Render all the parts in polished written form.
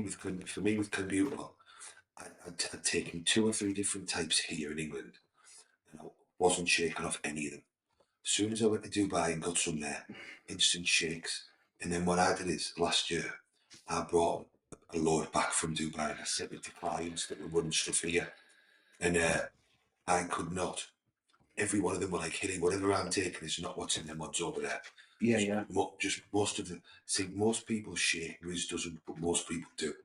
for me with Clenbuterol, I'd taken 2 or 3 different types here in England, and I wasn't shaking off any of them. As soon as I went to Dubai and got some there, instant shakes. And then what I did is, last year, I brought a load back from Dubai and I sent it to clients that were running stuff here. And I could not. Every one of them were like, Hilly, whatever I'm taking is not what's in them ones over there. Yeah. Just most of them. See, most people shake, Riz doesn't, but most people do.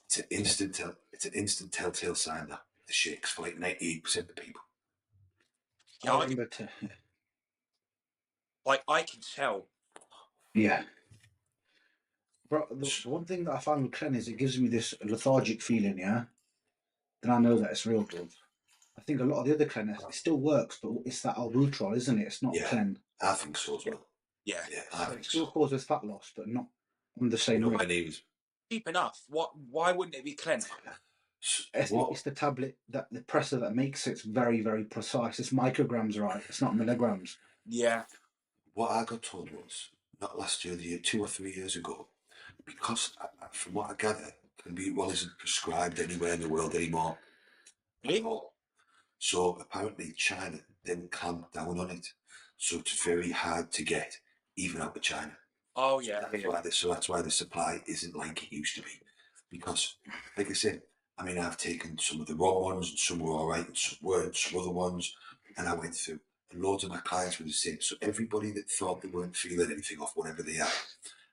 It's an instant telltale sign that the shakes for like 98% of people. I remember I can tell. Yeah. Bro, the one thing that I find with Clen is it gives me this lethargic feeling, yeah? Then I know that it's real good. I think a lot of the other Clen, it still works, but it's that albuterol, isn't it? It's not Clen. I think so as well. Yeah. I think it still causes fat loss, but not on the same rate. My name's cheap enough. Why wouldn't it be Clen? It's the tablet, that the presser that makes it's very, very precise. It's micrograms, right? It's not milligrams. Yeah. What I got told was, not last year, the year 2 or 3 years ago, because from what I gather, Clenbuterol isn't prescribed anywhere in the world anymore. Really? So apparently China didn't clamp down on it. So it's very hard to get, even out of China. Oh, yeah. That's why the supply isn't like it used to be. Because, like I said, I mean, I've taken some of the wrong ones, and some were all right, and some weren't, some other ones, and I went through. And loads of my clients were the same. So everybody that thought they weren't feeling anything off whatever they had,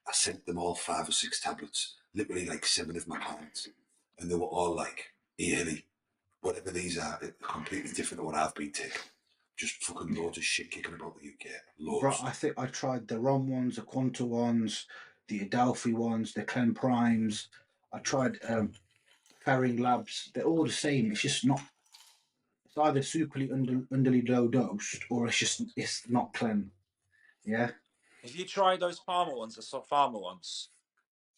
I sent them all 5 or 6 tablets, literally like 7 of my clients. And they were all like, hey, Hilly, whatever these are, they're completely different to what I've been taking. Just fucking loads of shit kicking about the UK. Loads. Bro, I think I tried the ROM ones, the Quanta ones, the Adelphi ones, the Clen Primes. I tried Faring Labs. They're all the same. It's just not. It's either superly underly low dosed, or it's not Clen. Yeah. Have you tried those farmer ones, the soft farmer ones?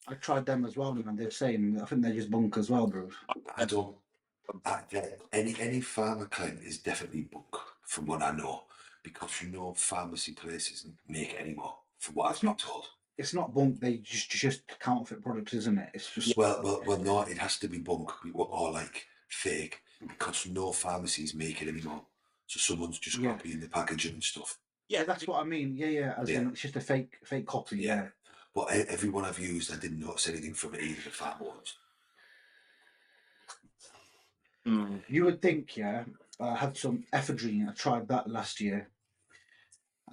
I tried them as well, man. They're saying I think they're just bunk as well, bro. I don't. Any pharma Clen is definitely bunk, from what I know, because pharmacy places make it anymore. From what I've not told. It's not bunk. They just counterfeit products, isn't it? It's just well, no. It has to be bunk or like fake, because no pharmacies make it anymore. So someone's just copying the packaging and stuff. Yeah, that's what I mean. Yeah. As in, it's just a fake copy. Yeah. But everyone I've used, I didn't notice anything from it, either the pharma ones. You would think, I had some Ephedrine. I tried that last year.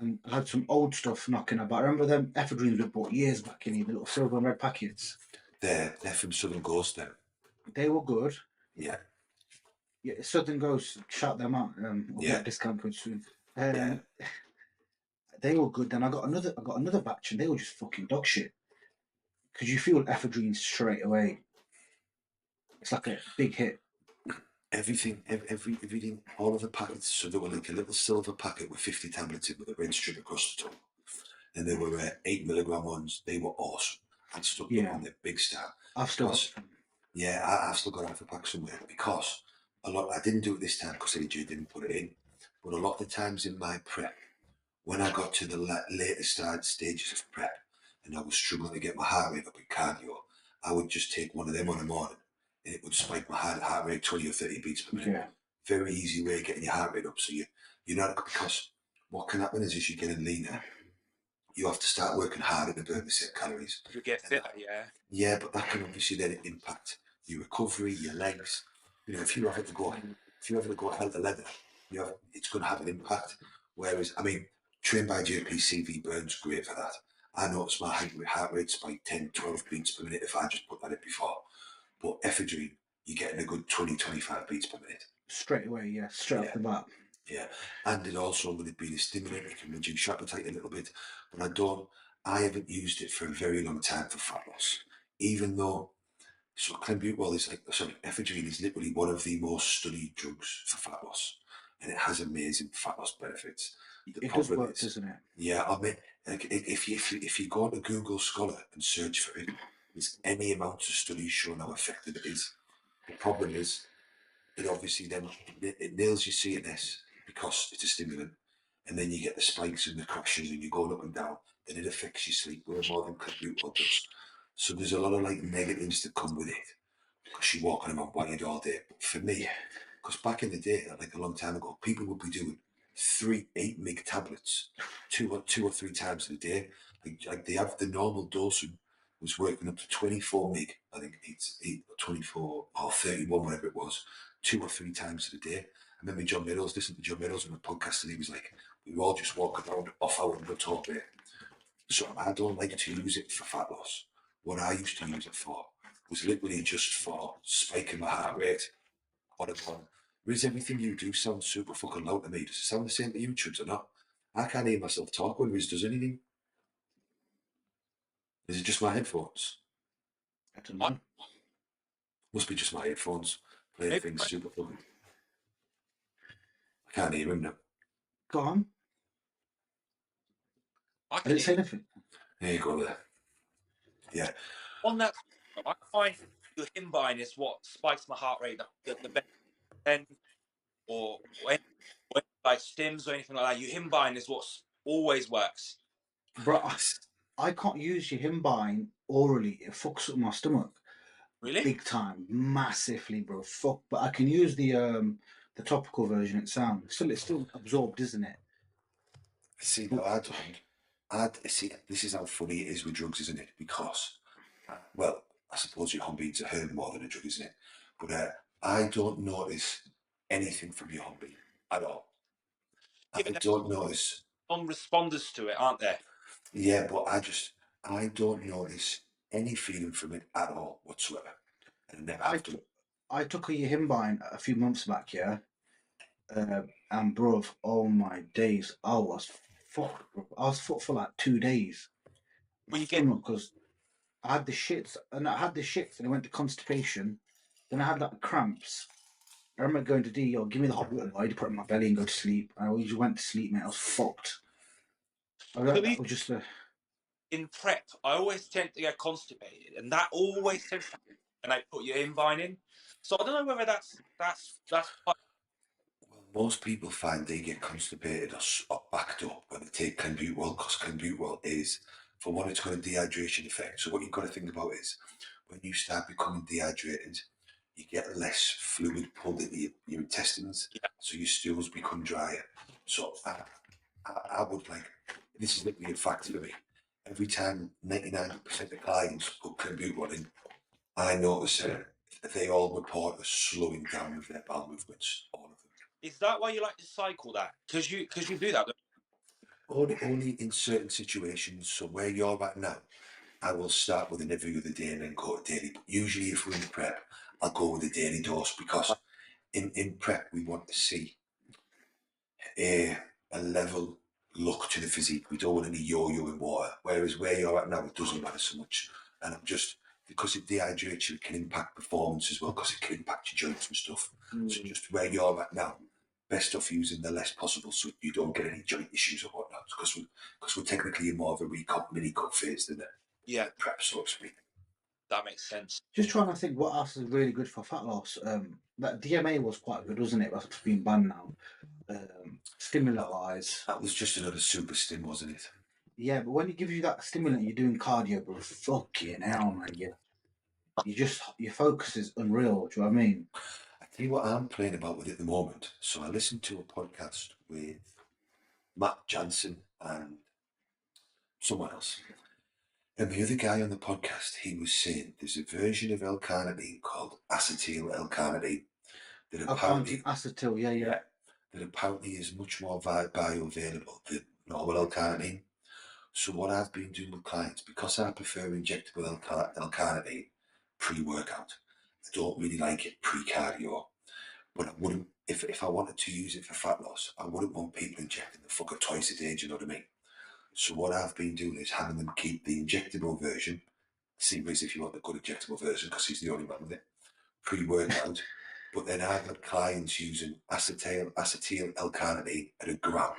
And I had some old stuff knocking about. I remember them Ephedrines we bought years back in the little silver and red packets. They're from Southern Ghost now. They were good. Yeah. Yeah, Southern Ghost, shout them out. We'll get a discount code soon. They were good. Then I got another batch, and they were just fucking dog shit. Because you feel Ephedrine straight away. It's like a big hit. Everything, all of the packets. So they were like a little silver packet with 50 tablets in with a red strip across the top. And they were 8 milligram ones. They were awesome. I'd stuck them on the big star. I've still got half a pack somewhere, because I didn't do it this time because AJ didn't put it in. But a lot of the times in my prep, when I got to the later stages of prep and I was struggling to get my heart rate up in cardio, I would just take one of them on the morning, and it would spike my heart rate 20 or 30 beats per minute. Very easy way of getting your heart rate up. So you're not, because what can happen is you're getting leaner, you have to start working harder to burn the same calories. You get fitter, Yeah, but that can obviously then impact your recovery, your legs. If you have to go hell to leather, it's going to have an impact. Whereas, I mean, trained by JP, CV burns great for that. I noticed my heart rate spike 10, 12 beats per minute if I just put that in before. But Ephedrine, you're getting a good 20, 25 beats per minute. Straight away, straight off the bat. Yeah, and it also, with it being a stimulant, it can reduce your appetite a little bit. But I haven't used it for a very long time for fat loss. Even though, Clenbuterol is Ephedrine is literally one of the most studied drugs for fat loss. And it has amazing fat loss benefits. It does work, doesn't it? Yeah, I mean, if you go to Google Scholar and search for it, there's any amount of studies showing how effective it is. The problem is, it obviously then it nails your CNS because it's a stimulant, and then you get the spikes and the crashes and you're going up and down, and it affects your sleep way more than Clenbuterol does. So there's a lot of like negatives that come with it because you're walking around wired all day. But for me, Yeah. because back in the day, like a long time ago, people would be doing 8 mg tablets two or three times a day. Like they have the normal dosing was working up to 24 mg. I think it's 24 or 31, whatever it was, 2 or 3 times a day. I remember John Meadows, listening to John Meadows on a podcast, and he was like, we were all just walking around off our nut all day. So I don't like to use it for fat loss. What I used to use it for was literally just for spiking my heart rate on a one. Riz, everything you do sounds super fucking loud to me. Does it sound the same to you, Chubs, or not? I can't hear myself talk when Riz does anything. Is it just my headphones? I don't know. Must be just my headphones playing Maybe things right. super fucking. I can't hear him now. Go on. I I can didn't say hear anything. There you go there. Yeah. on that. I find Yoohimbine is what spikes my heart rate the best. Then or when like stims or anything like that, Yoohimbine is what always works. Bro, I can't use Yoohimbine orally. It fucks up my stomach. Really? Big time. Massively, bro. Fuck. But I can use the topical version. It's still absorbed, isn't it? See, no, I don't. I see. This is how funny it is with drugs, isn't it? Because, well, I suppose Yohimbine's a herb more than a drug, isn't it? But I don't notice anything from Yohimbine at all. I Yeah, don't notice. non-responders to it, aren't there? Yeah, but I don't notice any feeling from it at all whatsoever. And never have to. I took a Yoohimbine a few months back, yeah. And bro, oh my days, I was fucked, bro. I was fucked for like 2 days. Well, you get Because I had the shits, and I went to constipation. Then I had like cramps. I remember going to D, give me the hot water, I'd put it in my belly and go to sleep. I always went to sleep, mate. I was fucked. That was just in prep. I always tend to get constipated, and that always tends to happen when I put Yoohimbine in. So I don't know whether that's Well, most people find they get constipated or backed up when they take Clenbuterol, because Clenbuterol is, for one, it's got a dehydration effect. So what you've got to think about is when you start becoming dehydrated, you get less fluid pulled into your intestines, so your stools become drier. So I would like, this is literally a fact for me. Every time 99% of clients put Clenbuterol in, I notice they all report a slowing down of their bowel movements, all of them. Is that why you like to cycle that? Because you do that. Only in certain situations. So where you're at now, I will start with an every other day and then go to daily. But usually if we're in prep, I'll go with a daily dose, because in prep we want to see a level look to the physique. We don't want any yo-yo in water. Whereas where you're at now, it doesn't matter so much. And I'm just, because it dehydrates you, it can impact performance as well, because it can impact your joints and stuff. So just where you're at now, best off using the less possible so you don't get any joint issues or whatnot, because we're technically in more of a mini cut phase than a prep, so to speak. That makes sense. just trying to think what else is really good for fat loss. That DMA was quite good, wasn't it? That's been banned now. Stimulant wise, That was just another super stim, wasn't it? yeah. But when it gives you that stimulant, you're doing cardio, bro. Fucking hell, man. Your focus is unreal. Do you know what I mean? I tell you what I'm playing about with it at the moment. So I listened to a podcast with Matt Jansen and someone else. And the other guy on the podcast, he was saying there's a version of L-Carnitine called Acetyl L-Carnitine that apparently Acetyl, yeah. that apparently is much more bioavailable than normal L-Carnitine. So what I've been doing with clients, because I prefer injectable L-Carnitine pre-workout, I don't really like it pre-cardio. But I wouldn't, if I wanted to use it for fat loss, I wouldn't want people injecting the fucker twice a day, do you know what I mean? So what I've been doing is having them keep the injectable version. See Riz if you want the good injectable version, because he's the only one with it, pre-workout. But then I've had clients using acetyl L-Carnitine at 1 gram.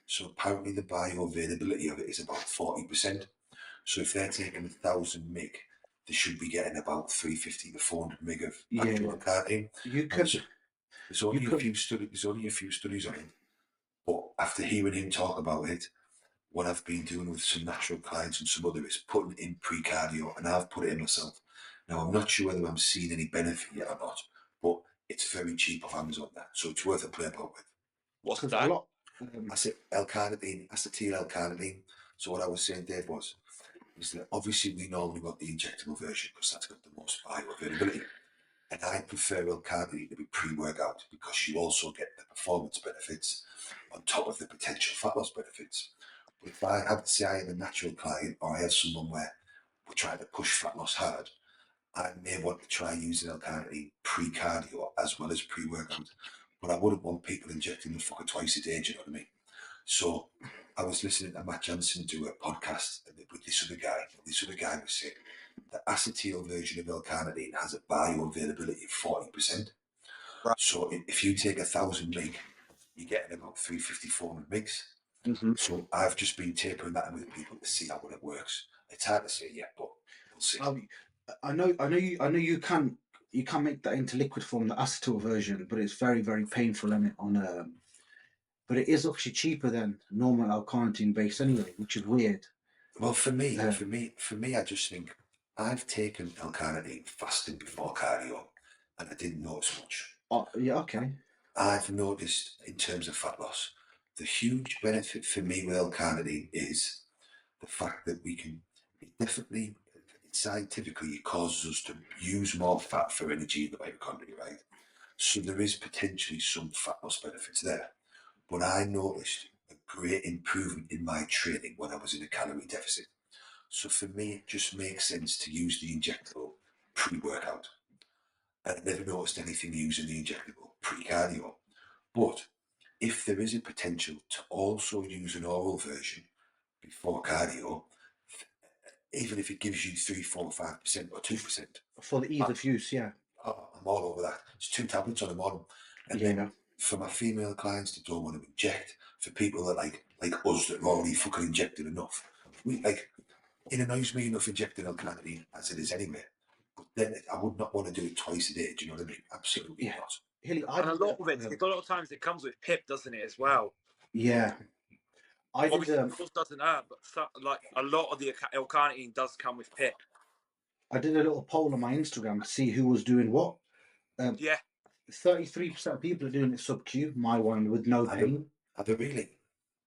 So apparently the bioavailability of it is about 40%. So if they're taking 1,000 mg, they should be getting about 350 to 400 mg of actual L-Carnitine. You could. There's only a few studies on it, but after hearing him talk about it, what I've been doing with some natural clients and some other is putting in pre-cardio, and I've put it in myself. Now, I'm not sure whether I'm seeing any benefit yet or not, but it's very cheap off Amazon now, so it's worth a play about with. What's Because that? a lot. L-Carnitine, Acetyl L-Carnitine. So what I was saying, Dave, is that obviously we normally want the injectable version because that's got the most bioavailability. And I prefer L-Carnitine to be pre-workout because you also get the performance benefits on top of the potential fat loss benefits. But if I have, say, I have a natural client or I have someone where we're trying to push fat loss hard, I may want to try using L-Carnitine pre-cardio as well as pre-workout. But I wouldn't want people injecting the fucker twice a day, do you know what I mean? So I was listening to Matt Jansen do a podcast with this other guy. This other guy was saying the acetyl version of L-Carnitine has a bioavailability of 40%. Right. So if you take 1,000 mg, you're getting about 350, 400 mgs. Mm-hmm. So I've just been tapering that with people to see how well it works. It's hard to say yet, but we'll see. I know you can make that into liquid form, the acetyl version, but it's very, very painful in it but it is actually cheaper than normal L-Carnitine base anyway, which is weird. Well, for me, I just think I've taken L-Carnitine fasting before cardio, and I didn't notice much. Yeah, okay. I've noticed in terms of fat loss, the huge benefit for me with L-Carnitine is the fact that it definitely, scientifically, it causes us to use more fat for energy in the mitochondria, right? So there is potentially some fat loss benefits there. But I noticed a great improvement in my training when I was in a calorie deficit. So for me, it just makes sense to use the injectable pre-workout. And I never noticed anything using the injectable pre-cardio. But if there is a potential to also use an oral version before cardio, even if it gives you 3, 4, 5% or 2%. For the ease of use, yeah. I'm all over that. It's 2 tablets on a morning. And Yeah. then for my female clients that don't want to inject, for people that like us that are already fucking injected enough, it annoys me enough injecting L-Carnitine as it is anyway. But then I would not want to do it twice a day. Do you know what I mean? Absolutely not. And a lot of it, a lot of times it comes with PIP, doesn't it, as well? Yeah. Obviously, yours doesn't hurt, but like a lot of the L-Carnitine does come with PIP. I did a little poll on my Instagram to see who was doing what. 33% of people are doing it sub-Q, my one, with no pain. Are they really?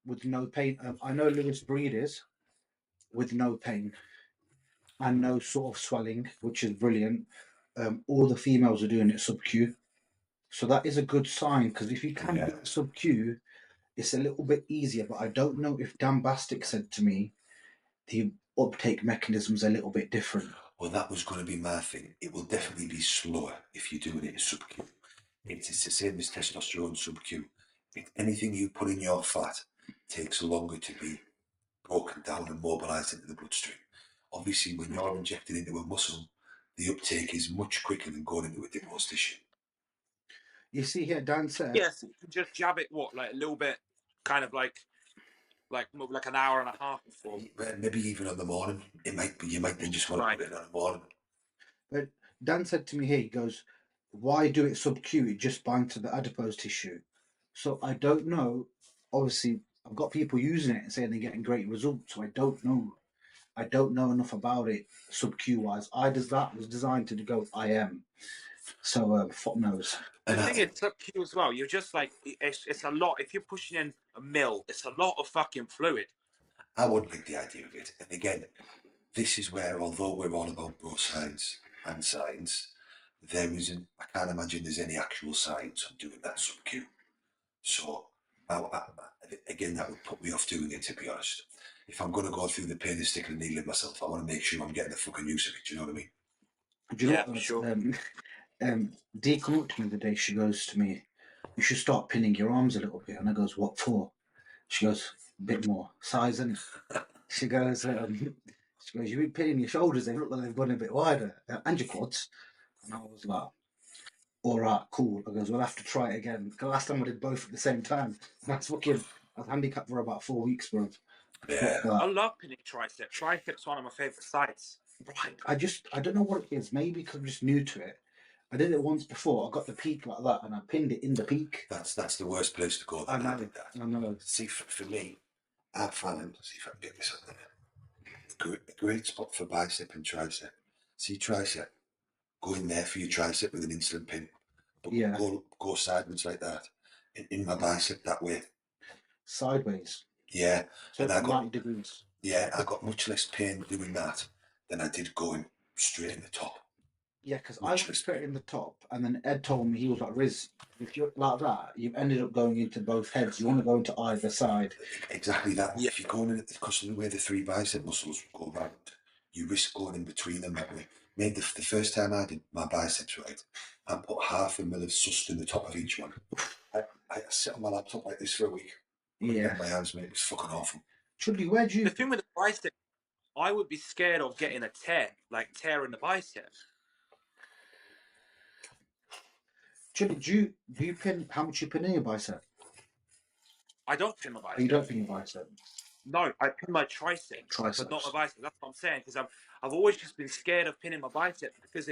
With no pain. I know Lewis Breed is, with no pain. And no sort of swelling, which is brilliant. All the females are doing it sub-Q. So that is a good sign, because if you can do it sub-Q, it's a little bit easier. But I don't know if Dan Bastic said to me the uptake mechanism's a little bit different. Well, that was going to be my thing. It will definitely be slower if you're doing it sub-Q. It's the same as testosterone sub-Q. If anything you put in your fat takes longer to be broken down and mobilised into the bloodstream. Obviously, when you're injected into a muscle, the uptake is much quicker than going into a adipose tissue. You see here, Dan said. Yes, you can just jab it. Like a little bit, kind of like an hour and a half before. Maybe even on the morning. You might then just want to put it on the morning. But Dan said to me here, he goes, "Why do it sub-Q? It just binds to the adipose tissue." So I don't know. Obviously, I've got people using it and saying they're getting great results. So I don't know. I don't know enough about it sub-Q wise. That was designed to go IM. So fuck knows. The thing is, sub-Q as well. You're just like it's a lot. If you're pushing in a mil, it's a lot of fucking fluid. I wouldn't like the idea of it. And again, this is where, although we're all about both science and science, there isn't. I can't imagine there's any actual science on doing that sub-Q. So again, that would put me off doing it, to be honest. If I'm going to go through the pain of sticking a needle in myself, I want to make sure I'm getting the fucking use of it. Do you know what I mean? Do you know what? Sure. Dee come up to me the day. She goes to me, "You should start pinning your arms a little bit." And I goes, "What for?" She goes, "A bit more size, innit?" She goes, "You've been pinning your shoulders. They look like they've gone a bit wider, and your quads." And I was like, "All right, cool." I goes, "We'll have to try it again." The last time I did both at the same time, I was handicapped for about 4 weeks, bro. Yeah. I love pinning triceps. Triceps one of my favourite sites. Right. I don't know what it is. Maybe because I'm just new to it. I did it once before. I got the peak like that, and I pinned it in the peak. That's the worst place to go. I know. See, for me, I found, see if I can get this on there. A great spot for bicep and tricep. See tricep, go in there for your tricep with an insulin pin, but Yeah. go sideways like that. In my bicep that way. Sideways. Yeah. So And I got 90 degrees. yeah, I got much less pain doing that than I did going straight in the top. Yeah, because I Much went less straight in the top, and then Ed told me, he was like, Riz, if you're like that, you've ended up going into both heads. You want to go into either side. exactly that. Yeah. If you're going in, because of the way the three bicep muscles go round, you risk going in between them that way. Made the first time I did my biceps right, I put half a mil of sus in the top of each one. I sit on my laptop like this for a week. Yeah. My hands, mate, it was fucking awful. Chudley, where'd you... The thing with the bicep, I would be scared of getting a tear in the bicep. Chudley, do you pin... How much you pin in your bicep? I don't pin my bicep. Oh, you don't pin your bicep? No, I pin my tricep, Triceps. but not my bicep. That's what I'm saying, because I've always just been scared of pinning my bicep because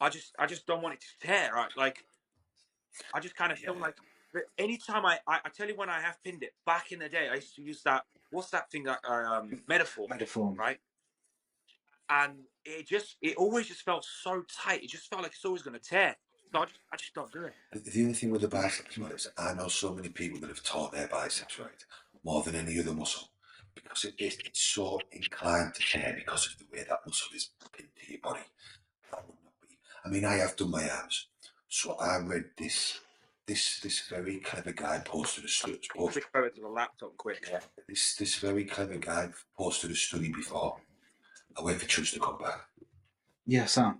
I just don't want it to tear. Right? Like, I just kind of feel like anytime I tell you when I have pinned it back in the day, I used to use that. What's that thing that Metaform, right? And it always just felt so tight. It just felt like it's always going to tear. So I just don't do it. The only thing with the biceps is I know so many people that have taught their biceps right more than any other muscle because it's so inclined to tear because of the way that muscle is pinned to your body. That would not be. I mean, I have done my arms, so I read this very clever guy posted a study. Quick go to the laptop, quick. Yeah, this very clever guy posted a study before. I wait for Chus to come back. Yeah, Sam.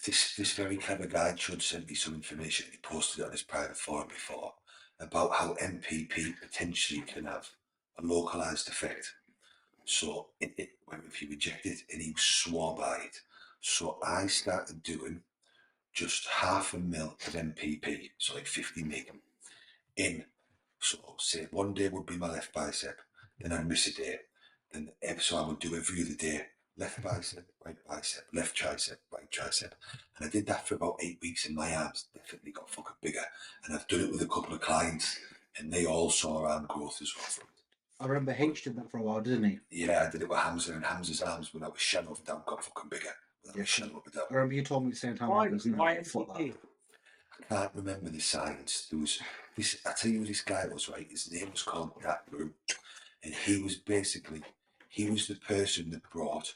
This very clever guy, Chud, sent me some information. He posted it on his private forum before about how MPP potentially can have a localized effect. So if you inject it, and he swore by it. So I started doing just half a mil of MPP, so like 50 meg in. So say one day would be my left bicep, then I'd miss a day. Then so I would do every other day. Left bicep, left tricep, right tricep. And I did that for about 8 weeks and my arms definitely got fucking bigger. And I've done it with a couple of clients and they all saw arm growth as well from it. I remember H did that for a while, didn't he? Yeah, I did it with Hamza, and Hamza's arms when I was shallow up and down got fucking bigger. When I was shallow up and down. I remember you told me at the same time. Why I can't remember the science. There was this, I tell you who this guy was, right? His name was called Dat Room. And he was the person that brought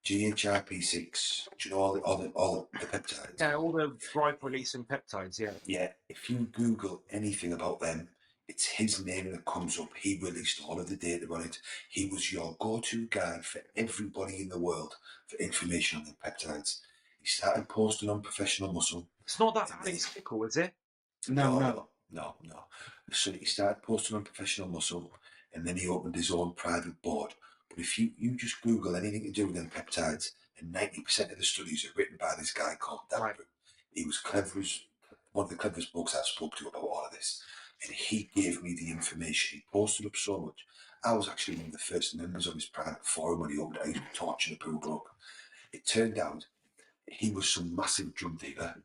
GHRP6, do you know all the peptides? Yeah, all the drive releasing peptides, yeah. Yeah, if you Google anything about them, it's his name that comes up. He released all of the data on it. He was your go-to guy for everybody in the world for information on the peptides. He started posting on Professional Muscle. It's not that mystical, is it? No. So he started posting on Professional Muscle, and then he opened his own private board. But if you just Google anything to do with them peptides, and 90% of the studies are written by this guy called Dan. Right. He was one of the cleverest books I've spoke to about all of this. And he gave me the information. He posted up so much. I was actually one of the first members of his private forum when he opened it. He was torching a pool bloke. It turned out he was some massive drug dealer.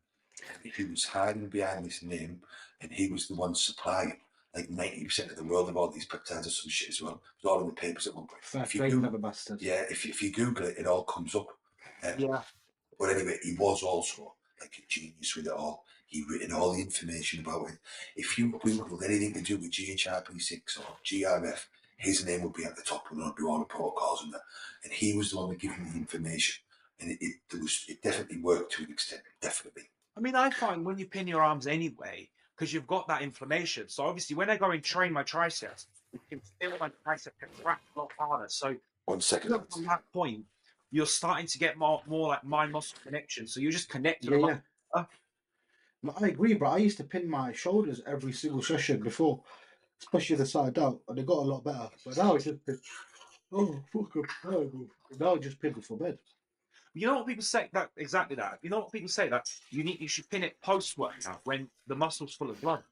He was hiding behind this name, and he was the one supplying like 90% of the world of all these peptides or some shit as well. It was all in the papers at one point. If you Google it, it all comes up. Yeah. But anyway, he was also like a genius with it all. He'd written all the information about it. If you Googled anything to do with GHRP6 or GRF, his name would be at the top and there'd be all the protocols and that. And he was the one that gave me the information. And it definitely worked to an extent, definitely. I mean, I find when you pin your arms anyway, because you've got that inflammation. So obviously when I go and train my triceps, you can feel my tricep contract a lot harder. So 1 second. From that point, you're starting to get more like mind-muscle connection. So you just connect to the I agree, bro. I used to pin my shoulders every single session before, especially the side out, and it got a lot better. But now it's just pin. Oh, fucking terrible. Now I just pin before bed. You know what people say? That exactly that. You know what people say? That you should pin it post-workout when the muscle's full of blood.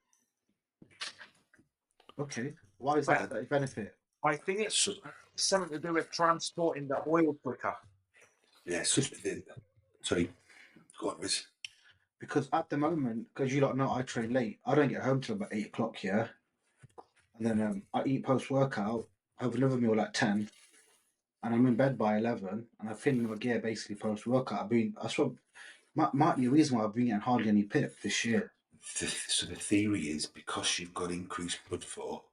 Okay. Why is that? That benefit? I think it's something to do with transporting the oil quicker. Yes. Sorry. Go on, Riz. Because at the moment, because you don't know, I train late. I don't get home till about 8 o'clock here. and then I eat post workout, have another meal at 10, and I'm in bed by 11, and I pin my gear basically post workout. I swear, might be a reason why I've been getting hardly any pip this year. So the theory is because you've got increased blood flow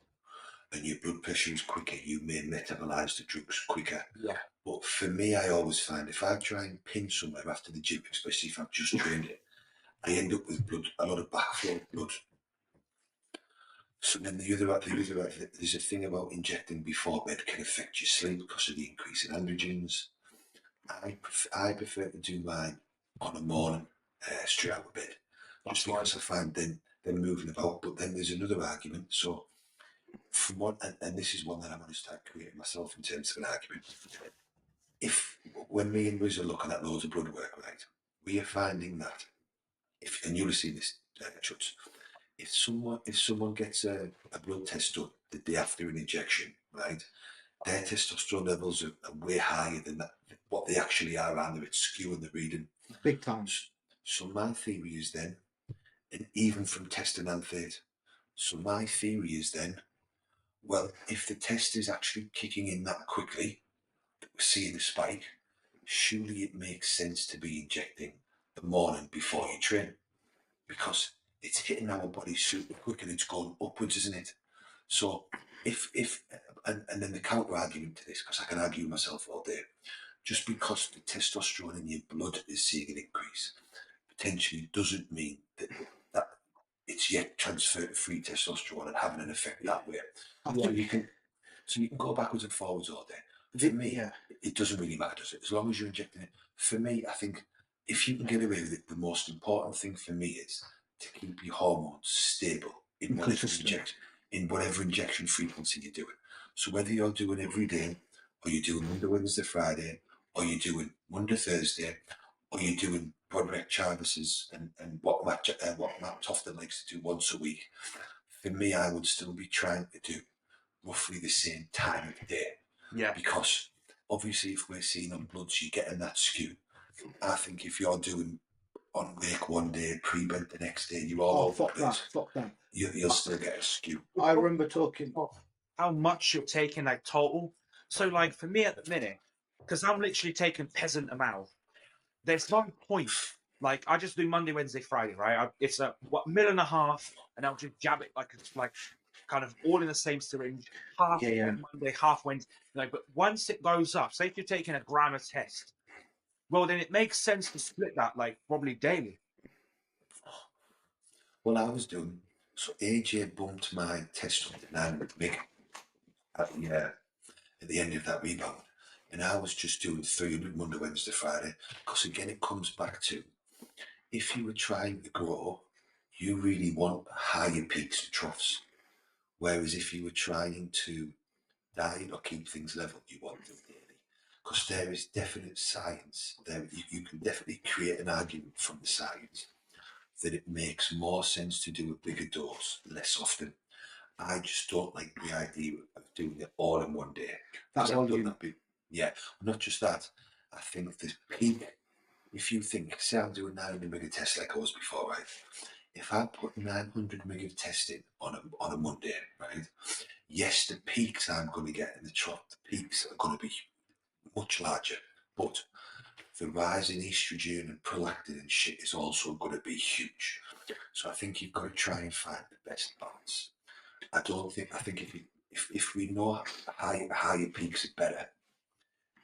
and your blood pressure is quicker, you may metabolize the drugs quicker. Yeah. But for me, I always find if I try and pin somewhere after the gym, especially if I've just trained it, I end up with blood, a lot of backflow blood. So then there's a thing about injecting before bed can affect your sleep because of the increase in androgens. I prefer to do mine on a morning, straight out of bed, just because I find then they're moving about. But then there's another argument. So from one, and this is one that I'm going to start creating myself in terms of an argument. If when me and Wiz are looking at loads of blood work, right, we are finding that and you'll see this, Chuts, if someone gets a blood test done the day after an injection, right, their testosterone levels are way higher than what they actually are, and they're skewing the reading big time. So my theory is then, and even from testing anthate, so my theory is then, well, if the test is actually kicking in that quickly, that we're seeing a spike, surely it makes sense to be injecting the morning before you train, because it's hitting our body super quick and it's going upwards, isn't it? So if and then the counter argument to this, because I can argue myself all day, just because the testosterone in your blood is seeing an increase, potentially doesn't mean that it's yet transferred to free testosterone and having an effect that way. So you can go backwards and forwards all day. For me, it doesn't really matter, does it? As long as you're injecting it. For me, I think if you can get away with it, the most important thing for me is to keep your hormones stable in whatever injection frequency you're doing. So whether you're doing every day, or you're doing Monday, Wednesday, Friday, or you're doing Monday, Thursday, or you're doing Broderick Chavis's and what Matt Tofton likes to do once a week, for me, I would still be trying to do roughly the same time of day. Yeah. Because obviously, if we're seeing on bloods, you're getting that skew. I think if you're doing on wake one day, pre-bed the next day, you're all over fuck that. You'll still get a skew. I remember talking how much you're taking, like total. So, like for me at the minute, because I'm literally taking peasant amount. There's no point. Like I just do Monday, Wednesday, Friday, right? It's a mil and a half, and I'll just jab it like it's like kind of all in the same syringe. Half Monday, half Wednesday. Like, but once it goes up, say if you're taking a gram of test, well then it makes sense to split that like probably daily. Well, I was doing so. AJ bumped my test up to 900 mg at the end of that rebound, and I was just doing 300 Monday, Wednesday, Friday. Because again, it comes back to if you were trying to grow, you really want higher peaks and troughs. Whereas if you were trying to diet or keep things level, you want them daily. Because there is definite science there. You can definitely create an argument from the science that it makes more sense to do a bigger dose less often. I just don't like the idea of doing it all in one day. That's all not just that. I think the peak, if you think, say I'm doing 900 mg of test like I was before, right? If I put 900 mg of test in on a Monday, right? Yes, the peaks I'm going to get in the trough, the peaks are going to be much larger, but the rise in estrogen and prolactin and shit is also going to be huge. So I think you've got to try and find the best balance. I think if we know higher peaks are better,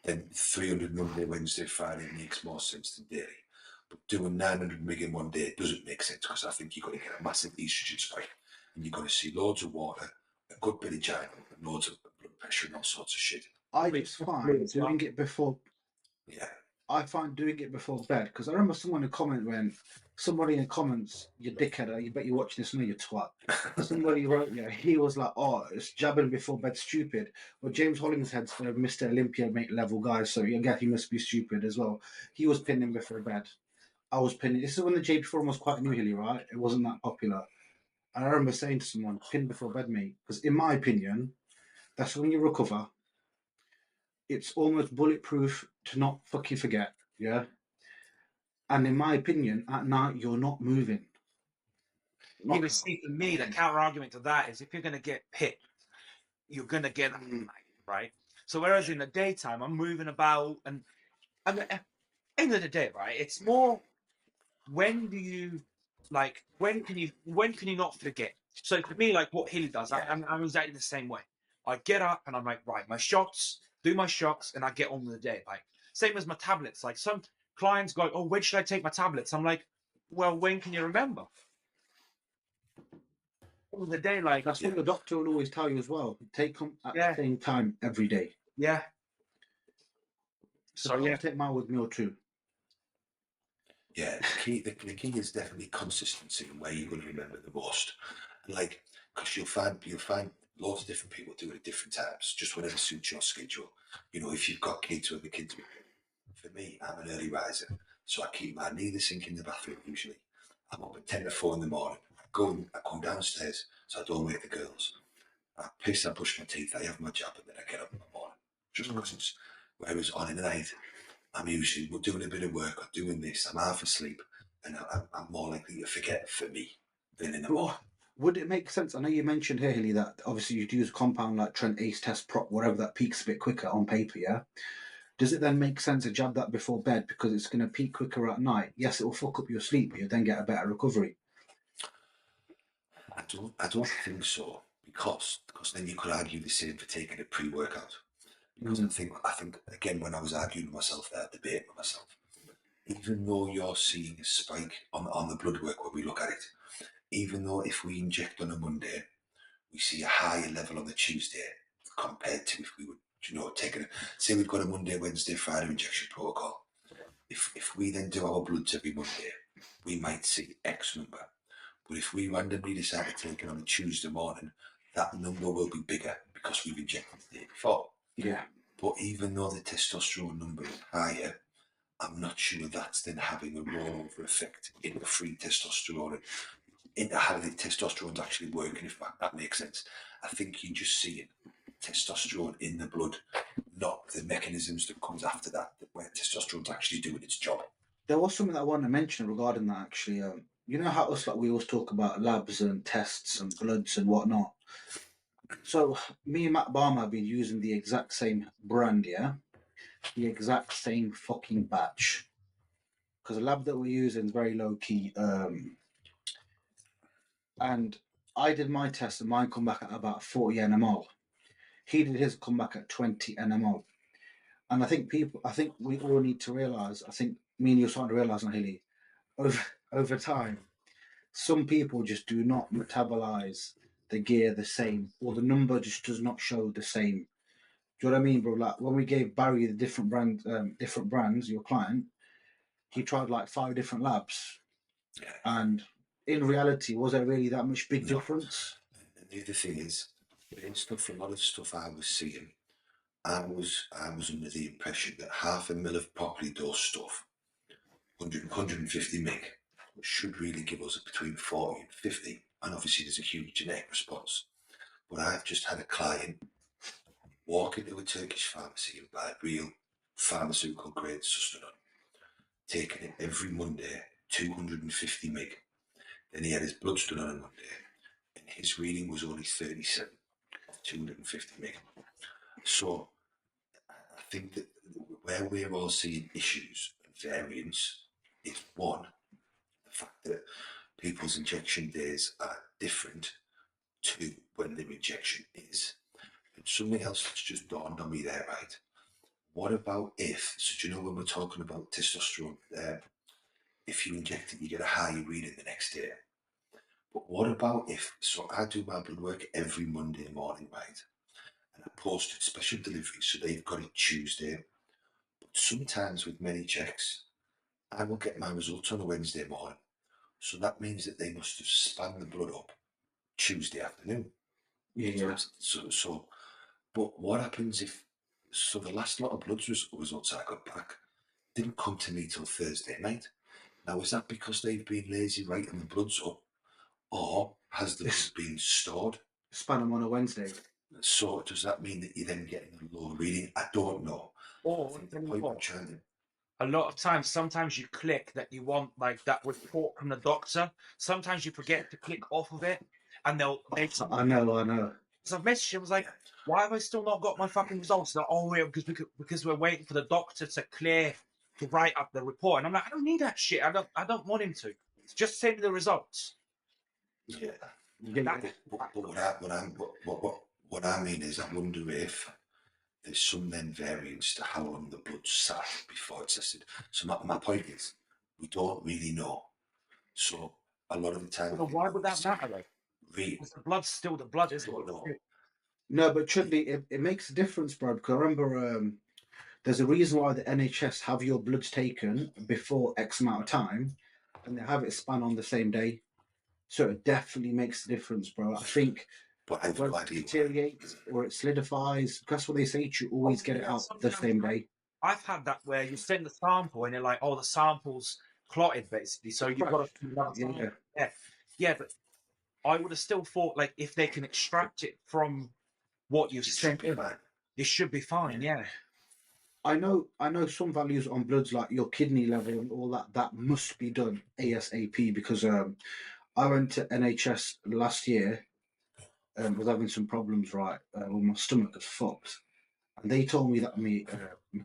then 300 Monday, Wednesday, Friday makes more sense than daily. But doing 900 mg in one day doesn't make sense, because I think you're going to get a massive estrogen spike, and you're going to see loads of water, a good bit of gyno, and loads of blood pressure and all sorts of shit. I just find doing it before. Yeah. I find doing it before bed, because I remember someone in a comment when somebody in the comments, you dickhead, you bet you're watching this now, you twat. Somebody wrote, he was like, oh, it's jabbing before bed stupid. Well, James Hollingshead's for Mr. Olympia mate level guy, so I guess he must be stupid as well. He was pinning before bed. I was pinning. This is when the JP forum was quite new, Hilly, right? It wasn't that popular. And I remember saying to someone, pin before bed, mate, because in my opinion, that's when you recover. It's almost bulletproof to not fucking forget, yeah? And in my opinion, at night, you're not moving. You can see, for me, the counter argument to that is if you're going to get pit, you're gonna get that night, right? So whereas in the daytime, I'm moving about, and at the end of the day, right, it's more when do you like when can you not forget? So for me, like what Hilly does, I'm exactly the same way. I get up and I'm like, right, my shots, do my shots, and I get on with the day. Like same as my tablets. Like some clients go, oh, when should I take my tablets? I'm like, well, when can you remember? All the day, like That's what the doctor will always tell you as well. Take them at the same time every day. yeah. So I'll take mine with meal too. Yeah, the key is definitely consistency and where you're going to remember the most. And like, because you'll find lots of different people do it at different times, just whatever suits your schedule. You know, if you've got kids or the kids, for me, I'm an early riser, so I keep my knee the sink in the bathroom usually. I'm up at 10 or 4 in the morning. I come downstairs, so I don't wake the girls. I piss, I brush my teeth, I have my jab, and then I get up in the morning. Just because it's, whereas on in the night, I'm usually doing a bit of work or doing this, I'm half asleep, and I'm more likely to forget for me than in the morning. Would it make sense? I know you mentioned here, Hilly, that obviously you'd use a compound like Trent Ace Test Prop, whatever, that peaks a bit quicker on paper, yeah? Does it then make sense to jab that before bed because it's going to peak quicker at night? Yes, it will fuck up your sleep, but you'll then get a better recovery. I don't think so, because then you could argue the same for taking a pre-workout. Because I think again, when I was arguing with myself there, debating with myself, even though you're seeing a spike on the blood work when we look at it, even though if we inject on a Monday, we see a higher level on the Tuesday compared to if we would, say we've got a Monday, Wednesday, Friday injection protocol. If we then do our bloods every Monday, we might see X number. But if we randomly decide to take it on a Tuesday morning, that number will be bigger because we've injected the day before. Yeah. But even though the testosterone number is higher, I'm not sure that's then having a rollover effect in the free testosterone, into how the testosterone's actually working, if that makes sense. I think you're just seeing testosterone in the blood, not the mechanisms that comes after that, where testosterone's actually doing its job. There was something that I wanted to mention regarding that, actually. You know how we always talk about labs and tests and bloods and whatnot. So me and Matt Barmer have been using the exact same brand, yeah? The exact same fucking batch. Because the lab that we're using is very low key. And I did my test and mine come back at about 40 nmol. He did his come back at 20 nmol. And I think we all need to realise, I think me and you are starting to realise now, Hilly, over time, some people just do not metabolize the gear the same, or the number just does not show the same. Do you know what I mean, bro? Like when we gave Barry the different brands, your client, he tried like 5 different labs, and in reality, was there really that much big difference? And the other thing is, in stuff, a lot of stuff I was seeing, I was under the impression that half a mil of properly dosed stuff, 150 mg, should really give us between 40 and 50. And obviously there's a huge genetic response. But I've just had a client walk into a Turkish pharmacy and buy real pharmaceutical grade Testosterone, taking it every Monday, 250 mg. Then he had his bloods done on a Monday, and his reading was only 37 of 250 mg. So I think that where we're all seeing issues and variance is one, the fact that people's injection days are different to when their injection is. And something else that's just dawned on me there, right? What about so do you know when we're talking about testosterone, if you inject it, you get a higher reading the next day. But what about so I do my blood work every Monday morning, right? And I post it special delivery, so they've got it Tuesday. But sometimes with many checks, I will get my results on a Wednesday morning. So that means that they must have spanned the blood up Tuesday afternoon. Yeah. So, but what happens if, so the last lot of blood results I got back didn't come to me till Thursday night. Now, is that because they've been lazy writing the bloods up, or has the blood been stored? Span them on a Wednesday. So does that mean that you're then getting a low reading? I don't know. Or a lot of times, sometimes you click that you want like that report from the doctor. Sometimes you forget to click off of it, and they'll. I know. So I messaged him, I was like, why have I still not got my fucking results? They're like, oh, yeah, because we're waiting for the doctor to write up the report. And I'm like, I don't need that shit. I don't want him to. Just send me the results. Yeah. That- But what I mean is, I wonder if there's some then variance to how long the blood's sat before it's tested. So my point is, we don't really know. So a lot of the time, Well, why would that matter, though? Really, Because the blood's still the blood, isn't don't know. it? No, but truly, it makes a difference, bro. Because I remember there's a reason why the NHS have your bloods taken before X amount of time, and they have it span on the same day. So it definitely makes a difference, bro. I think But I have whether no it idea. deteriorates or it solidifies, that's what they say to you, always get it Yeah, out the same day. I've had that where you send the sample and they're like, oh, the sample's clotted, basically. So you've got to yeah, but I would have still thought, like, if they can extract it from what you've It should sent be in, fine. it should be fine. Yeah. I know some values on bloods like your kidney level and all that must be done ASAP because I went to NHS last year and was having some problems right with my stomach was fucked. And they told me that my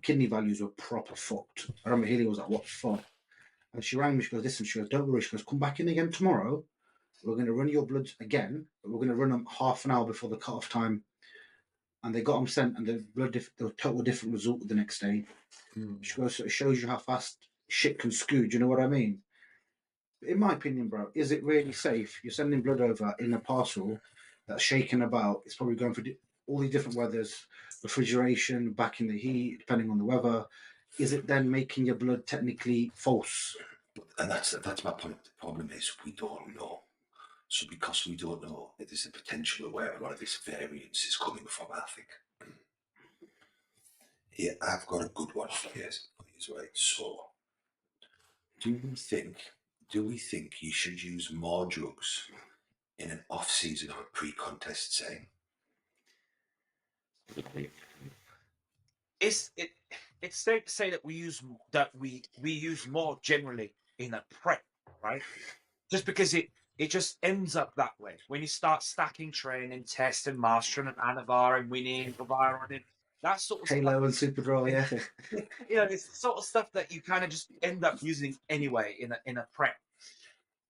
kidney values were proper fucked. I remember Haley was like, what the fuck? And she rang me, she goes, listen, she goes, don't worry, she goes, come back in again tomorrow. We're going to run your bloods again, but we're going to run them half an hour before the cut-off time. And they got them sent, and the were total different result the next day. She goes, so it shows you how fast shit can scoot. Do you know what I mean? In my opinion, bro, is it really safe? You're sending blood over in a parcel that's shaken about. It's probably going for all these different weathers, refrigeration, back in the heat, depending on the weather. Is it then making your blood technically false? And that's my point. The problem is we don't know. So because we don't know, there's a potential of where a lot of this variance is coming from, I think. Here, I've got a good one for you, right? So, do we think you should use more drugs in an off-season or a pre-contest setting? It's safe to say that we use more generally in a prep, right? Just because it just ends up that way. When you start stacking training, test and mastering and anavar and winning, and that sort of Halo and Superdrol, yeah. stuff. It's the sort of stuff that you kind of just end up using anyway in a prep.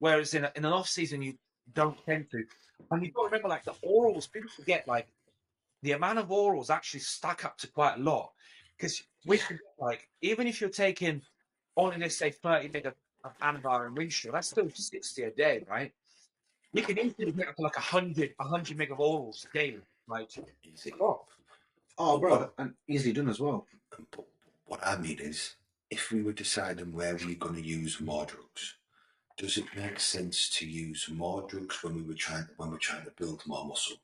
Whereas in an off season you don't tend to. And you've got to remember, like, the orals, people forget, like, the amount of orals actually stack up to quite a lot. Because like, even if you're taking only, let's say, 30 mg of anavar and windshield, that's still 60 a day, right? You can easily get up to like 100 mg of orals daily. Like, Easy. Oh, bro, and easily done as well. But what I mean is, if we were deciding where we're going to use more drugs, does it make sense to use more drugs when we're trying to build more muscle,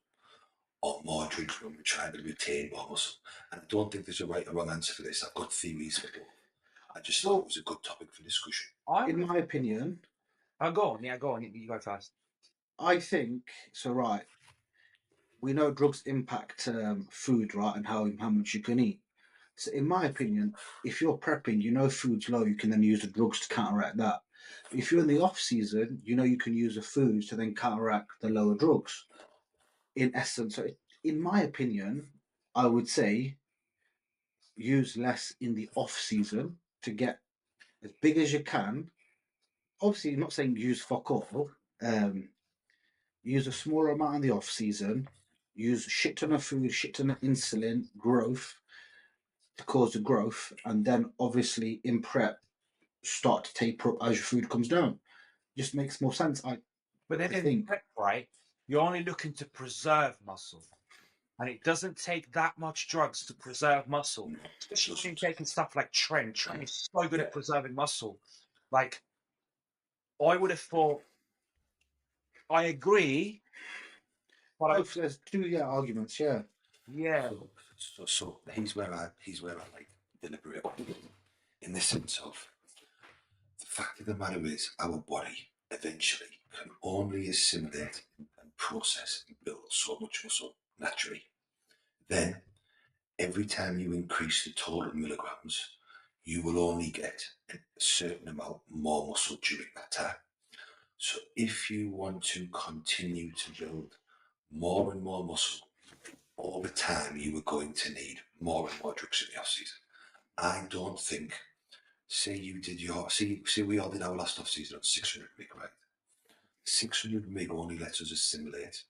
or more drugs when we're trying to retain more muscle? And I don't think there's a right or wrong answer for this. I've got theories for both. I just thought it was a good topic for discussion. In my opinion, go on. Yeah, go on. You go first. I think so. Right, we know drugs impact food, right, and how much you can eat. So, in my opinion, if you're prepping, you know food's low, you can then use the drugs to counteract that. But if you're in the off season, you know you can use the foods to then counteract the lower drugs. In essence, so in my opinion, I would say use less in the off season to get as big as you can. Obviously, I'm not saying use fuck all. Use a smaller amount in the off season. Use shit ton of food, shit ton of insulin, growth to cause the growth, and then obviously in prep start to taper up as your food comes down. Just makes more sense. But then I in think. prep, right, you're only looking to preserve muscle. And it doesn't take that much drugs to preserve muscle, especially when you're taking stuff like Tren. Tren is so good at preserving muscle. Like, I would have thought, I agree, but There's two arguments, yeah. yeah. So he's where I like deliberate in the sense of the fact of the matter is our body eventually can only assimilate and process and build so much muscle naturally. Then every time you increase the total milligrams, you will only get a certain amount more muscle during that time. So if you want to continue to build more and more muscle over time you were going to need more and more drugs in the off season. I don't think, say you did your, see we all did our last off season on 600 mg, right? 600 mg only lets us assimilate,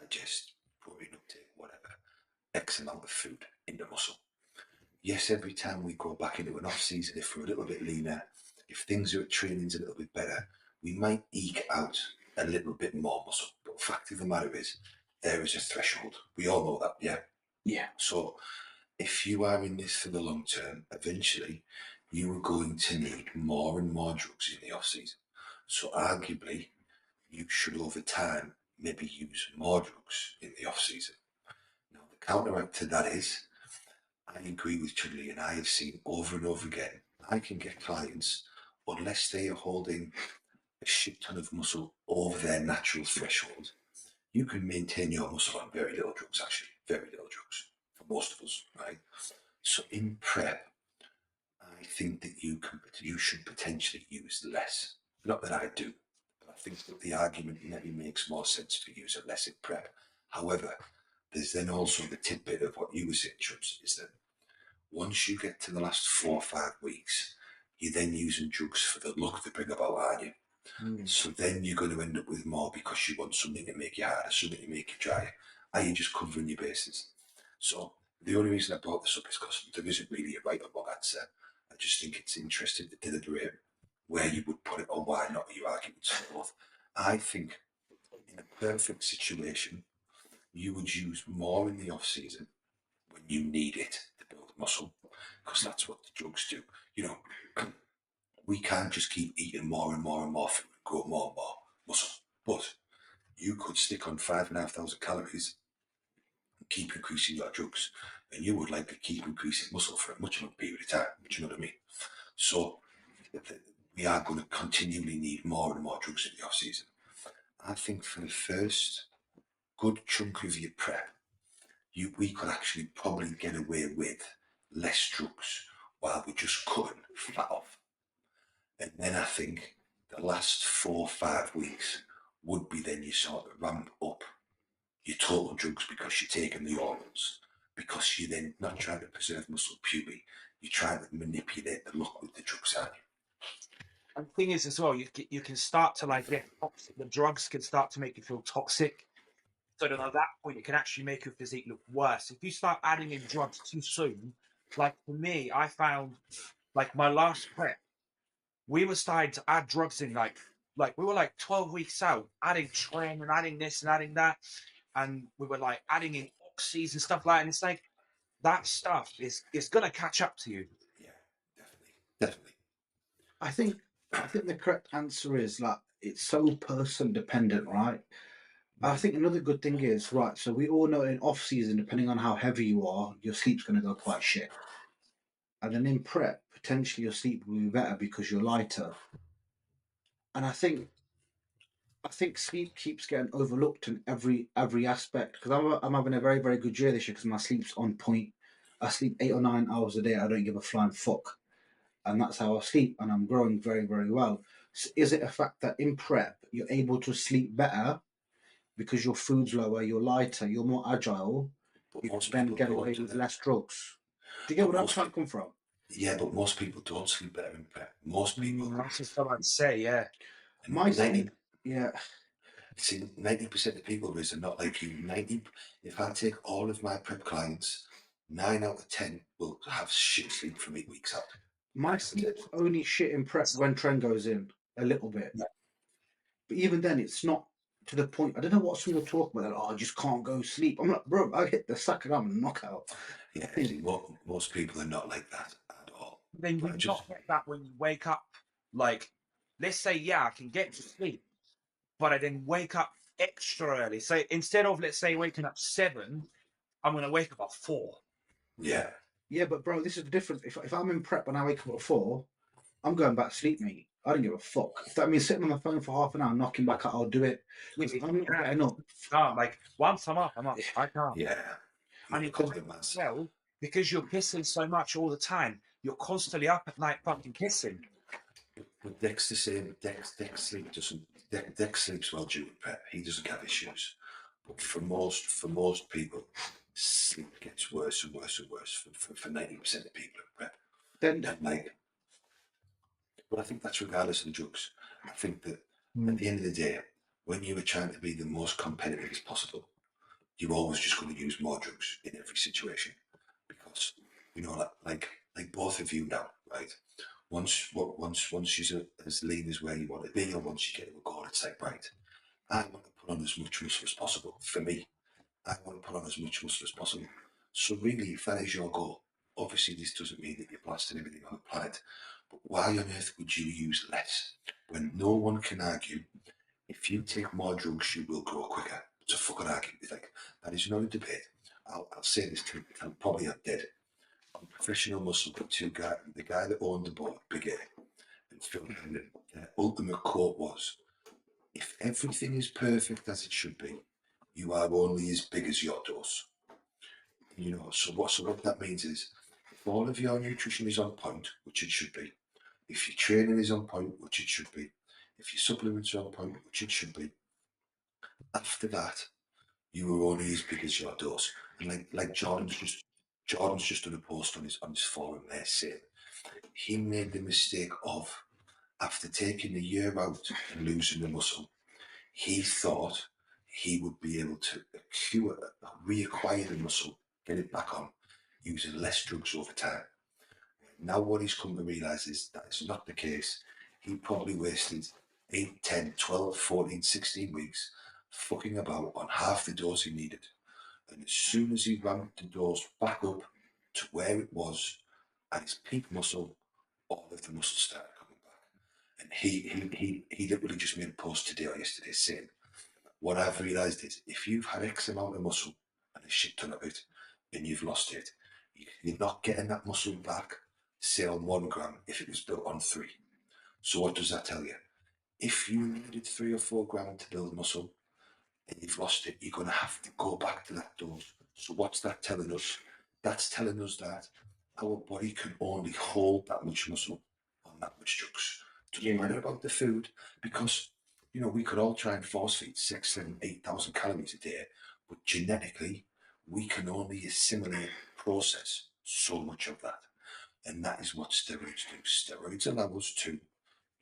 digest, protein uptake, whatever, X amount of food in the muscle. Yes, every time we go back into an off season, if we're a little bit leaner, if things are at training's a little bit better, we might eke out a little bit more muscle. But the fact of the matter is, there is a threshold. We all know that, yeah. Yeah. So if you are in this for the long term, eventually you are going to need more and more drugs in the off season. So arguably, you should over time maybe use more drugs in the off season. Now the counteract to that is, I agree with Chudley, and I have seen over and over again, I can get clients, unless they are holding a shit ton of muscle over their natural threshold, you can maintain your muscle on very little drugs, actually, very little drugs, for most of us, right? So in prep, I think that you should potentially use less. Not that I do, but I think that the argument maybe makes more sense to use it less in prep. However, there's then also the tidbit of what you were saying, Chubbs, is that once you get to the last 4 or 5 weeks, you're then using drugs for the look they bring about, aren't you? So then you're going to end up with more because you want something to make you harder, something to make you drier. Are you just covering your bases? So the only reason I brought this up is because there isn't really a right or wrong answer. I just think it's interesting to deliberate where you would put it or why not, your arguments for both. I think in a perfect situation, you would use more in the off season when you need it to build muscle, because that's what the drugs do. You know, we can't just keep eating more and more and more food and grow more and more muscle. But you could stick on 5,500 calories and keep increasing your drugs, and you would likely keep increasing muscle for a much longer period of time. Do you know what I mean? So we are going to continually need more and more drugs in the off season. I think for the first good chunk of your prep, we could actually probably get away with less drugs while we're just cutting fat off. And then I think the last 4 or 5 weeks would be then you sort of ramp up your total drugs because you're taking the orals, because you're then not trying to preserve muscle purely, you're trying to manipulate the look with the drugs, aren't you? And the thing is as well, you can start to like get toxic. The drugs can start to make you feel toxic. So then at that point, it can actually make your physique look worse. If you start adding in drugs too soon, like for me, I found like my last prep, we were starting to add drugs in like we were like 12 weeks out, adding Tren and adding this and adding that. And we were like adding in oxys and stuff like that. And it's like that stuff is gonna catch up to you. Yeah, definitely. I think the correct answer is like it's so person dependent, right? I think another good thing is right. So we all know in off season, depending on how heavy you are, your sleep's going to go quite shit, and then in prep, potentially your sleep will be better because you're lighter. And I think sleep keeps getting overlooked in every aspect because I'm having a very very good year this year because my sleep's on point. I sleep 8 or 9 hours a day. I don't give a flying fuck, and that's how I sleep, and I'm growing very very well. So is it a fact that in prep you're able to sleep better because your food's lower, you're lighter, you're more agile, But you can most then people get don't away do with that. less drugs? Do you get But where I'm most trying to come from? Yeah, but most people don't sleep better in prep. Most people, That's just what I'd say, yeah. My 90, sleep, yeah, see, 90% of people are not like you. 90, if I take all of my prep clients, 9 out of 10 will have shit sleep from 8 weeks out. my sleep's only shit in prep when Tren goes in a little bit. Yeah. But even then, it's not to the point. I don't know what some people talk about. Oh, I just can't go sleep. I'm like, bro, I hit the sack and I'm a knockout. Yeah, see, most people are not like that at all. Then you I just, not get that when you wake up. Like, let's say, yeah, I can get to sleep, but I then wake up extra early. So instead of, let's say, waking up 7, I'm going to wake up at 4. yeah. Yeah, but bro, this is the difference. If I'm in prep and I wake up at 4, I'm going back to sleep, mate. I don't give a fuck. If that means sitting on my phone for half an hour, knocking back out, I'll do it. Because I'm not getting up. Can't. Like, once I'm up, I'm up. I can't. Yeah. And you Because can the mass. well, because you're pissing so much all the time, you're constantly up at night fucking pissing. But Decs the same. Decs sleep doesn't. Decs sleeps well during prep. He doesn't have issues. But for most people, sleep gets worse and worse and worse for 90% of people at prep. Then And like, but I think that's regardless of the drugs. I think that at the end of the day, when you were trying to be the most competitive as possible, you're always just going to use more drugs in every situation, because you know, like both of you now, right? Once you're as lean as where you want to be, or once you get to a goal, it's like, right, I want to put on as much muscle as possible. For me, I want to put on as much muscle as possible. So really, if that is your goal, obviously this doesn't mean that you're blasting everything on the planet. But why on earth would you use less when no one can argue if you take more drugs, you will grow quicker? It's a fucking argument. Like, that is not a debate. I'll say this to I'm probably not dead. On Professional Muscle, the guy that owned the board, Big A, and Phil Hendon, their ultimate quote was, if everything is perfect as it should be, you are only as big as your dose. You know, so what that means is, if all of your nutrition is on point, which it should be, if your training is on point, which it should be, if your supplements are on point, which it should be, after that, you are only as big as your dose. And like Jordan's just done a post on his forum there saying he made the mistake of, after taking a year out and losing the muscle, he thought he would be able to reacquire the muscle, get it back on, using less drugs over time. Now what he's come to realise is that is not the case. He probably wasted 8, 10, 12, 14, 16 weeks fucking about on half the dose he needed. And as soon as he ramped the dose back up to where it was at his peak muscle, all of the muscle started coming back. And he literally just made a post today or yesterday saying, what I've realised is, if you've had X amount of muscle and a shit ton of it, and you've lost it, you're not getting that muscle back, say on 1 gram, if it was built on 3. So what does that tell you? If you needed 3 or 4 grams to build muscle and you've lost it, you're going to have to go back to that dose. So what's that telling us? That's telling us that our body can only hold that much muscle on that much drugs. Doesn't matter about the food, because you know, we could all try and force feed 6, 7, 8,000 calories a day, but genetically, we can only assimilate, process so much of that. And that is what steroids do. Steroids allow us to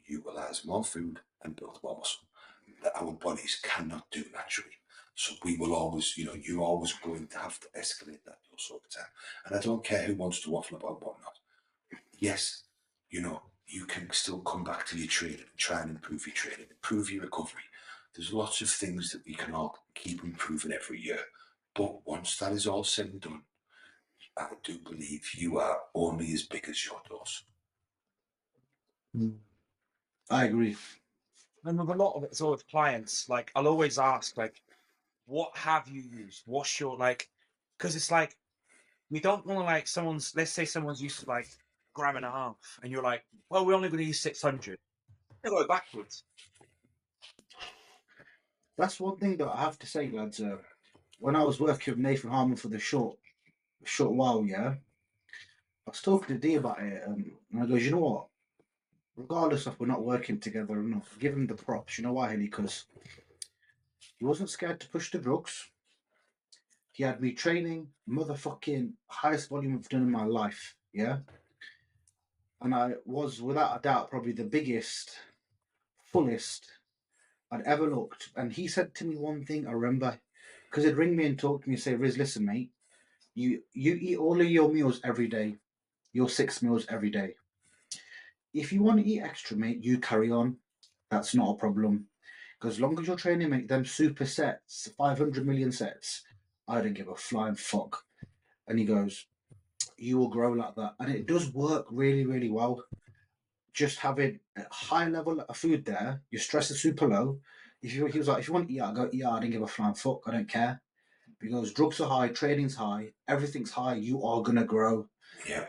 utilize more food and build more muscle that our bodies cannot do naturally. So we will always, you know, you're always going to have to escalate that dose over time. And I don't care who wants to waffle about whatnot. Yes, you know, you can still come back to your training and try and improve your training, improve your recovery. There's lots of things that we can all keep improving every year. But once that is all said and done, I do believe you are only as big as your dose. I agree. And with a lot of it, so with clients, like I'll always ask, like, what have you used? What's your like? Because it's like we don't want to like let's say someone's used to like 1.5 grams, and you're like, well, we're only going to use 600. They go backwards. That's one thing that I have to say, lads. When I was working with Nathan Harmon for the short while, yeah, I was talking to D about it, and I goes, you know what? Regardless of we're not working together enough, give him the props. You know why, Hilly? Because he wasn't scared to push the drugs. He had me training motherfucking highest volume I've done in my life, yeah? And I was, without a doubt, probably the biggest, fullest I'd ever looked. And he said to me one thing I remember, because he'd ring me and talk to me and say, Riz, listen, mate, you eat all of your meals every day, your 6 meals every day. If you want to eat extra, mate, you carry on. That's not a problem. Because as long as you're training, mate, them super sets, 500 million sets, I don't give a flying fuck. And he goes, you will grow like that. And it does work really, really well. Just having a high level of food there, your stress is super low. He was like, if you want to eat out, go eat out. I don't give a flying fuck. I don't care. Because drugs are high, training's high, everything's high. You are going to grow. Yeah.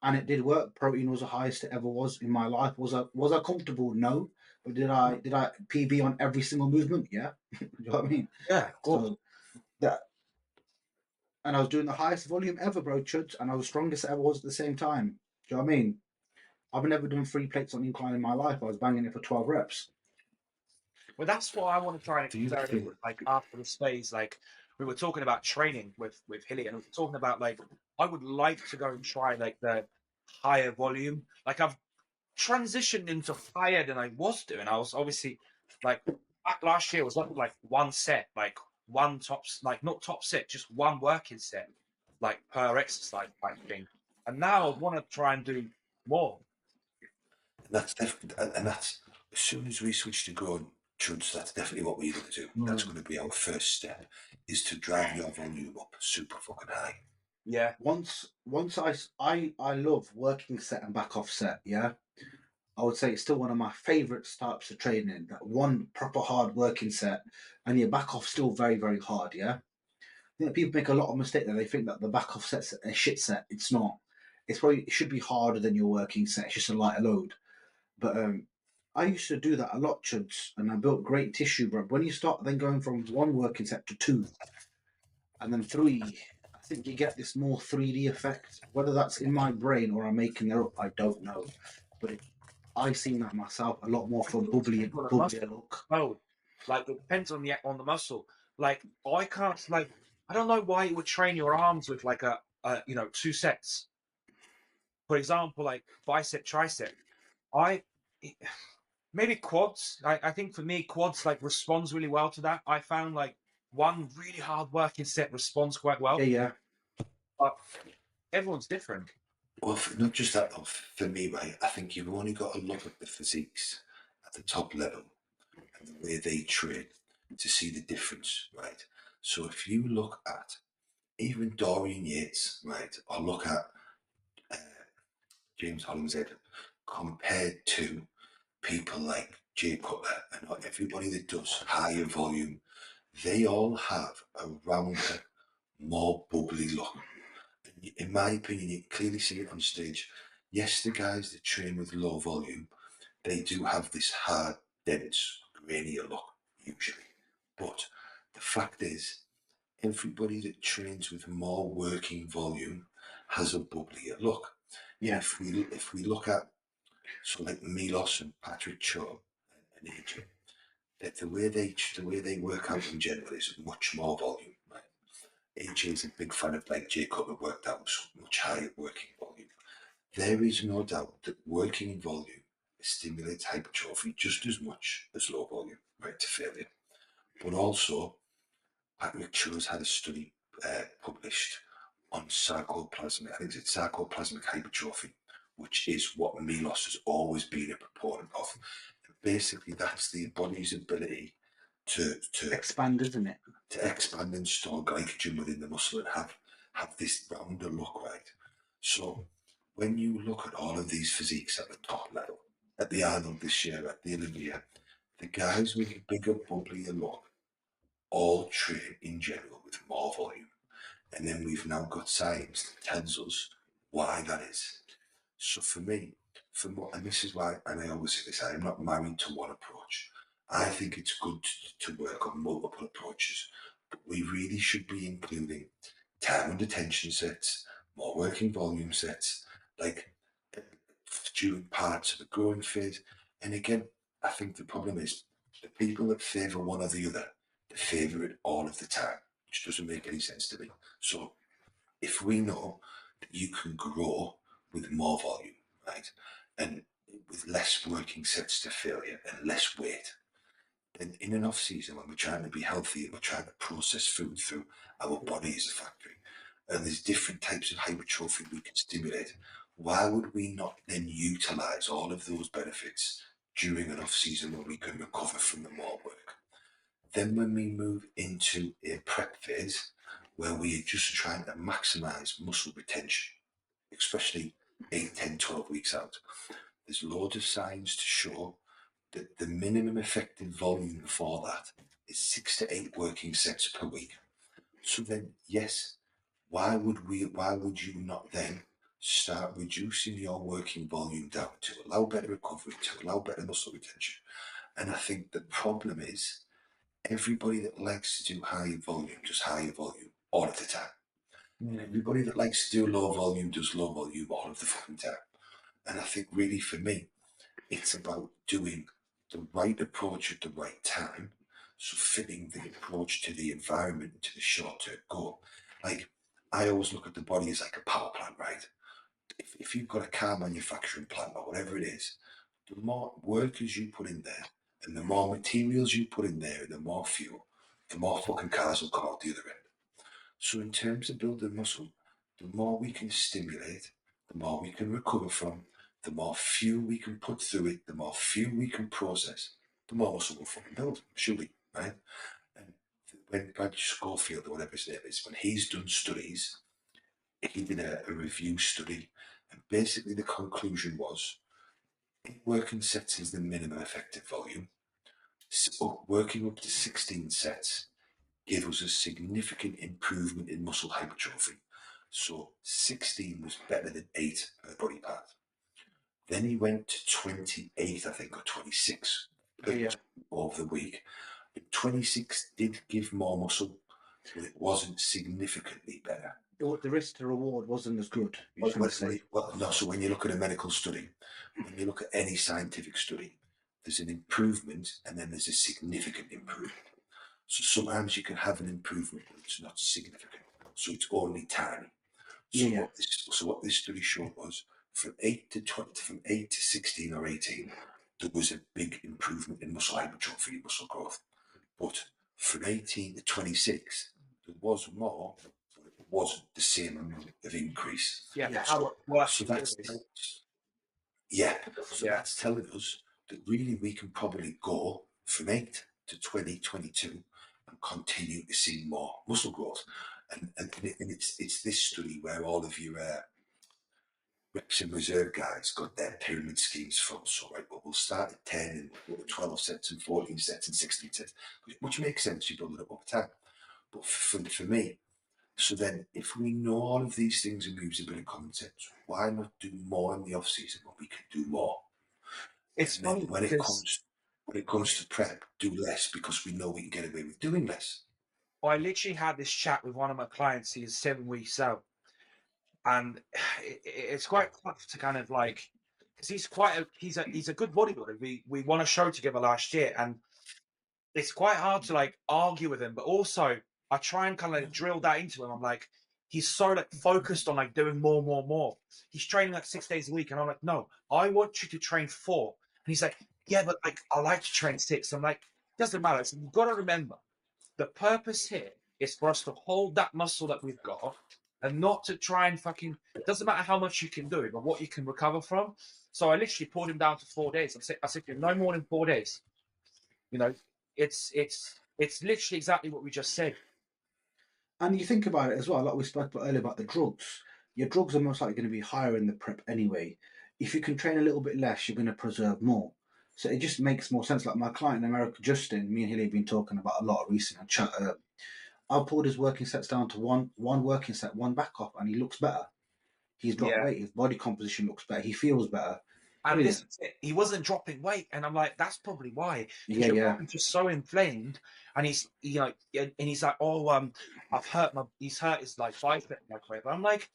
And it did work. Protein was the highest it ever was in my life. Was I comfortable? No. But did I PB on every single movement? Yeah. Do you know what I mean? Yeah, So that, and I was doing the highest volume ever, bro, chuds, and I was strongest I ever was at the same time. Do you know what I mean? I've never done 3 plates on incline in my life. I was banging it for 12 reps. well, that's what I want to try and Do you experiment think- with, like after this phase. Like, we were talking about training with Hilly, and we were talking about like I would like to go and try like the higher volume. Like I've transitioned into higher than I was doing. I was obviously like back last year was like one set, like one tops, like not top set, just one working set, like per exercise type thing. And now I want to try and do more. And that's as soon as we switch to growing chuds, that's definitely what we're going to do. That's going to be our first step, is to drive your volume up super fucking high. Yeah. Once I love working set and back off set, yeah. I would say it's still one of my favourite types of training. That one proper hard working set, and your back off still very, very hard, yeah. I think that people make a lot of mistake there. They think that the back off set's a shit set. It's not. It should be harder than your working set. It's just a lighter load. But I used to do that a lot, chuds, and I built great tissue, bro. When you start then going from one working set to two, and then three, I think you get this more 3D effect. Whether that's in my brain or I'm making it up, I don't know. But I seen that myself a lot more for bubbly look. Oh, like it depends on the muscle. Like I can't like I don't know why you would train your arms with like a two sets. For example, like bicep, tricep. I maybe quads. I think for me quads like responds really well to that. I found like one really hard working set responds quite well. Yeah. But everyone's different. Well, not just that though. For me, right, I think you've only got to look at the physiques at the top level and the way they train to see the difference, right? So if you look at even Dorian Yates, right, or look at James Hollingshead compared to people like Jay Cutler and everybody that does higher volume, they all have a rounder, more bubbly look. In my opinion, you clearly see it on stage. Yes, the guys that train with low volume, they do have this hard, dense, grainier look, usually. But the fact is, everybody that trains with more working volume has a bubblier look. Yeah. If we look at like Milos and Patrick Cho and AJ, that the way they work out in general is much more volume. Right? AJ is a big fan of like Jay Cutler worked out much higher working volume. There is no doubt that working volume stimulates hypertrophy just as much as low volume, right, to failure. But also, Patrick Cho's had a study published on sarcoplasmic, I think it's sarcoplasmic hypertrophy, which is what Milos has always been a proponent of. And basically, that's the body's ability to Expand, isn't it? To expand and store glycogen within the muscle and have this rounder look, right? So when you look at all of these physiques at the top level, at the Arnold this year, at the Olympia, the guys with a bigger, bubblier look all train in general with more volume. And then we've now got science that tells us why that is. So for me, and this is why, and I always say this, I am not married to one approach. I think it's good to work on multiple approaches, but we really should be including time under tension sets, more working volume sets, like during parts of the growing phase. And again, I think the problem is the people that favour one or the other, they favour it all of the time, which doesn't make any sense to me. So if we know that you can grow with more volume, right, and with less working sets to failure and less weight, then in an off season when we're trying to be healthy and we're trying to process food through our body as a factory, and there's different types of hypertrophy we can stimulate, why would we not then utilize all of those benefits during an off season where we can recover from the more work? Then when we move into a prep phase where we are just trying to maximize muscle retention, especially 8, 10, 12 weeks out, there's loads of signs to show that the minimum effective volume for that is 6 to 8 working sets per week. So then, yes, why would you not then start reducing your working volume down to allow better recovery, to allow better muscle retention? And I think the problem is everybody that likes to do high volume does higher volume all of the time. And everybody that likes to do low volume does low volume all of the fucking time. And I think really for me, it's about doing the right approach at the right time So fitting the approach to the environment, to the short-term goal. Like, I always look at the body as like a power plant, right? If you've got a car manufacturing plant or whatever it is, the more workers you put in there and the more materials you put in there and the more fuel, the more fucking cars will come out the other end. So in terms of building muscle, the more we can stimulate, the more we can recover from, the more fuel we can put through it, the more fuel we can process, the more muscle we'll fucking build, surely, right? And when Brad Schofield or whatever his name is, when he's done studies, he did a review study, and basically the conclusion was 8 working sets is the minimum effective volume. So working up to 16 sets gave us a significant improvement in muscle hypertrophy. So 16 was better than 8 per body part. Then he went to 28, I think, or 26 over the week. But 26 did give more muscle, but it wasn't significantly better. The risk to reward wasn't as good. No, so when you look at a medical study, when you look at any scientific study, there's an improvement and then there's a significant improvement. So sometimes you can have an improvement, but it's not significant. So it's only tiny. So what this study showed was from 8 to 20, from 8 to 16 or 18, there was a big improvement in muscle hypertrophy and muscle growth. But from 18 to 26, there was more, but it wasn't the same amount of increase. So that's telling us that really we can probably go from 8 to 20, 22 and continue to see more muscle growth. And it's this study where all of your reps and reserve guys got their pyramid schemes from. So, right, well, we'll start at 10 and we'll go to 12 sets and 14 sets and 16 sets, which makes sense. You build it up over time. But for me, so then if we know all of these things and moves a bit of common sense, why not do more in the off season when we can do more? It's funny when it comes to prep, do less because we know we can get away with doing less. I literally had this chat with one of my clients. He's 7 weeks out, and it's quite tough to kind of like, because he's a good bodybuilder. We won a show together last year, and it's quite hard to like argue with him. But also, I try and kind of drill that into him. I'm like, he's so like focused on like doing more. He's training like 6 days a week, and I'm like, no, I want you to train 4. And he's like, yeah, but like I like to train 6. I'm like, doesn't matter. So you've got to remember, the purpose here is for us to hold that muscle that we've got and not to try and fucking, it doesn't matter how much you can do, but what you can recover from. So I literally pulled him down to 4 days. I said, no more than 4 days. You know, it's literally exactly what we just said. And you think about it as well, like we spoke about earlier about the drugs. Your drugs are most likely going to be higher in the prep anyway. If you can train a little bit less, you're going to preserve more. So it just makes more sense. Like my client in America, Justin, me and Hilly have been talking about a lot recently. I pulled his working sets down to one working set, one back off, and he looks better. He's dropped weight. His body composition looks better. He feels better. And this is it. He wasn't dropping weight, and I'm like, that's probably why. Your body's just so inflamed, and he's like, oh, I've hurt he's hurt his like bicep, like whatever. I'm like,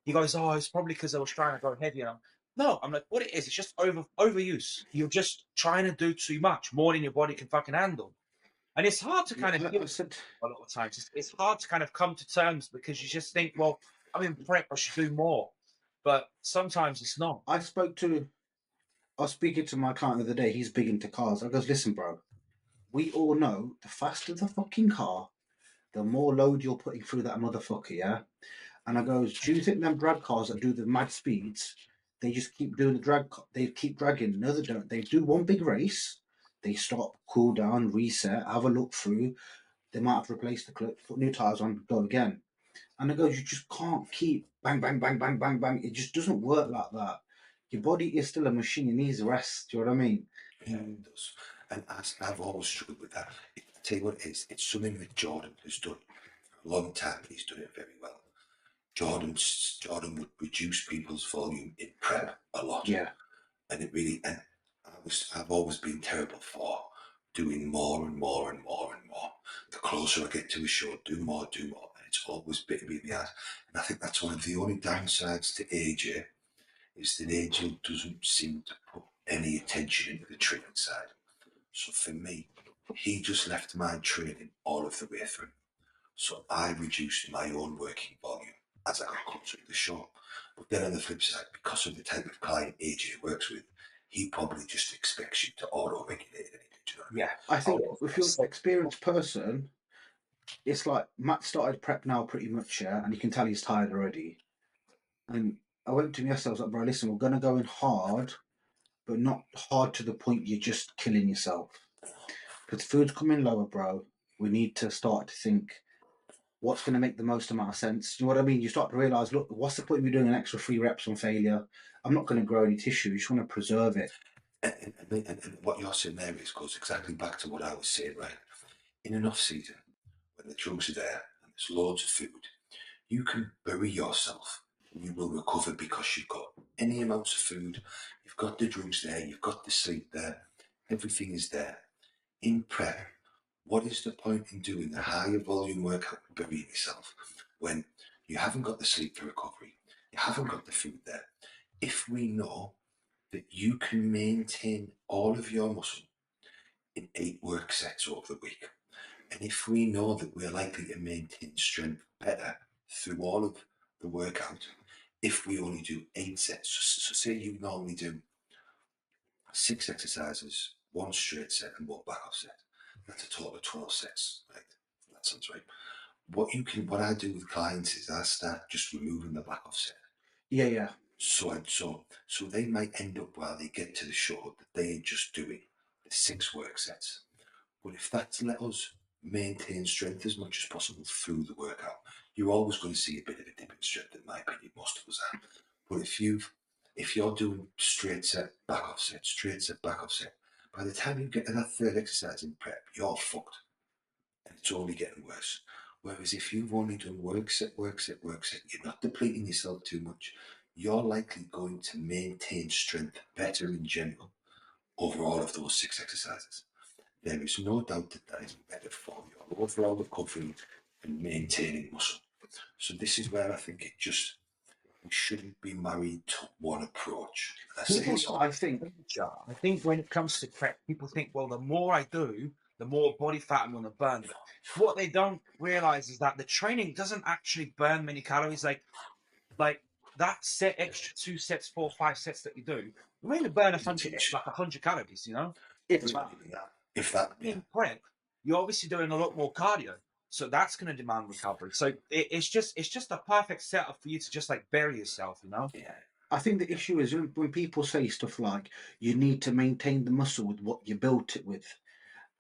he goes, oh, it's probably because I was trying to go heavy. And I'm like, what it is, it's just overuse. You're just trying to do too much, more than your body can fucking handle. And it's hard to kind of a lot of times. It's hard to kind of come to terms because you just think, well, I'm in prep, I should do more. But sometimes it's not. I was speaking to my client the other day. He's big into cars. I goes, listen, bro, we all know the faster the fucking car, the more load you're putting through that motherfucker, yeah? And I goes, do you think them drag cars that do the mad speeds, they just keep doing the drag, they keep dragging? No, they don't. They do one big race, they stop, cool down, reset, have a look through. They might have to replace the clip, put new tyres on, go again. And I goes, you just can't keep bang, bang, bang, bang, bang, bang. It just doesn't work like that. Your body is still a machine. It needs rest. Do you know what I mean? Yeah, it does. And I've always struggled with that. I tell you what it is. It's something that Jordan has done for a long time, and he's done it very well. Jordan would reduce people's volume in prep a lot. Yeah. And it really, and I've always been terrible for doing more and more and more and more. The closer I get to a show, do more. And it's always bitten me in the ass. And I think that's one of the only downsides to AJ, is that AJ doesn't seem to put any attention into the training side. So for me, He just left my training all of the way through. So I reduced my own working volume as I got closer to the show. But then on the flip side, because of the type of client AJ works with, he probably just expects you to auto-regulate anything. Do you know what I mean? I think if you're an experienced person, it's like Matt started prep now pretty much, yeah, and you can tell he's tired already. And I went to him yesterday, I was like, bro, listen, we're going to go in hard, but not hard to the point you're just killing yourself. Because food's coming lower, bro. We need to start to think what's going to make the most amount of sense. You know what I mean? You start to realize, look, what's the point of me doing an extra 3 reps on failure? I'm not going to grow any tissue. You just want to preserve it. And what you're saying there goes exactly back to what I was saying, right? In an off season, when the drugs are there and there's loads of food, you can bury yourself. You will recover because you've got any amounts of food, you've got the drugs there, you've got the sleep there, everything is there. In prep, what is the point in doing a higher volume workout and burying yourself when you haven't got the sleep for recovery, you haven't got the food there? If we know that you can maintain all of your muscle in 8 work sets over the week, and if we know that we're likely to maintain strength better through all of the workout, if we only do 8 sets, so say you normally do 6 exercises, 1 straight set and 1 back off set, that's a total of 12 sets, right? That sounds right. What I do with clients is I start just removing the back off set. Yeah. So they might end up while they get to the show that they're just doing the 6 work sets. But if that's let us maintain strength as much as possible through the workout, you're always going to see a bit of a dip in strength, in my opinion. Most of us are. But if you're doing straight set, back off set, straight set, back off set, by the time you get to that 3rd exercise in prep, you're fucked, and it's only getting worse. Whereas if you've only done work set, you're not depleting yourself too much. You're likely going to maintain strength better in general over all of those 6 exercises. There is no doubt that is better for your overall recovery and maintaining muscle. So this is where I think we shouldn't be married to one approach. I think when it comes to prep, people think, well, the more I do, the more body fat I'm going to burn. But what they don't realize is that the training doesn't actually burn many calories. Like that set extra 2 sets, 4, 5 sets that you do, you only burn 100 calories, you know? If that, in prep, you're obviously doing a lot more cardio, so that's going to demand recovery. So it's just a perfect setup for you to just like bury yourself, you know? Yeah. I think the issue is when people say stuff like you need to maintain the muscle with what you built it with.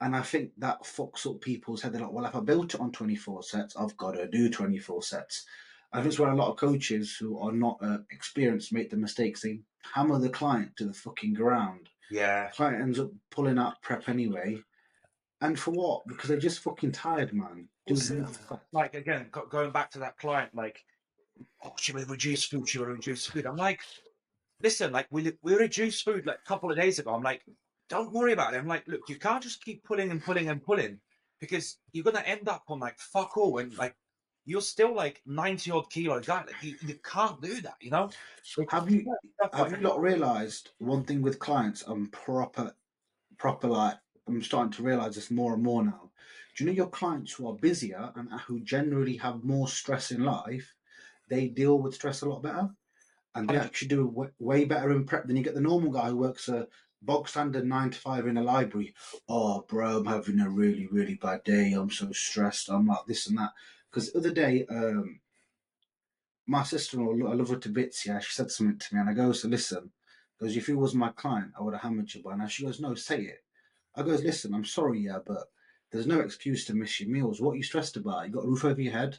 And I think that fucks up people's head. They're like, well, if I built it on 24 sets, I've got to do 24 sets. I think it's where a lot of coaches who are not experienced make the mistakes. They hammer the client to the fucking ground. Yeah. The client ends up pulling out prep anyway. And for what? Because they're just fucking tired, man. Like, again, going back to that client, like, oh, should we reduce food? Should we reduce food? I'm like, listen, like, we reduced food like a couple of days ago. I'm like, don't worry about it. I'm like, look, you can't just keep pulling and pulling and pulling because you're going to end up on like fuck all and like you're still like 90 odd kilos. Like, you can't do that, you know? Have you not realised one thing with clients? I'm proper like, I'm starting to realise this more and more now. Do you know your clients who are busier and who generally have more stress in life, they deal with stress a lot better? And they actually do way better in prep than you get the normal guy who works a bog standard 9 to 5 in a library. Oh, bro, I'm having a really, really bad day. I'm so stressed. I'm like this and that. Because the other day, my sister-in-law, I love her to bits, yeah, she said something to me and I goes, so listen, because if you was my client, I would have hammered you by now. She goes, no, say it. I goes, listen, I'm sorry, yeah, but there's no excuse to miss your meals. What are you stressed about? You got a roof over your head.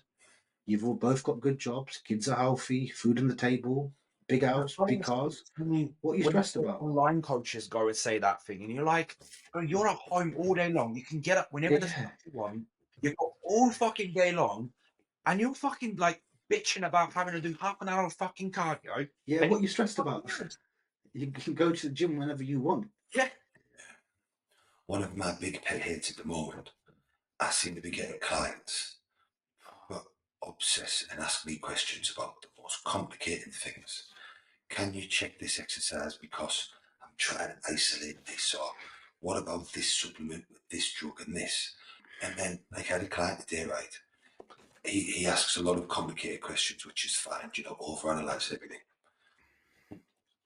You've all both got good jobs. Kids are healthy. Food on the table. Big house, big cars. What are you stressed about? Online coaches go and say that thing, and you're like, oh, you're at home all day long. You can get up whenever the fuck you want. You've got all fucking day long, and you're fucking like bitching about having to do half an hour of fucking cardio. Yeah, what are you stressed about? You can go to the gym whenever you want. Yeah. One of my big pet hates at the moment, I seem to be getting clients who obsess and ask me questions about the most complicated things. Can you check this exercise because I'm trying to isolate this, or What about this supplement, this drug, and this? And then, like, I had a client today, right? He asks a lot of complicated questions, which is fine, you know, overanalyze everything.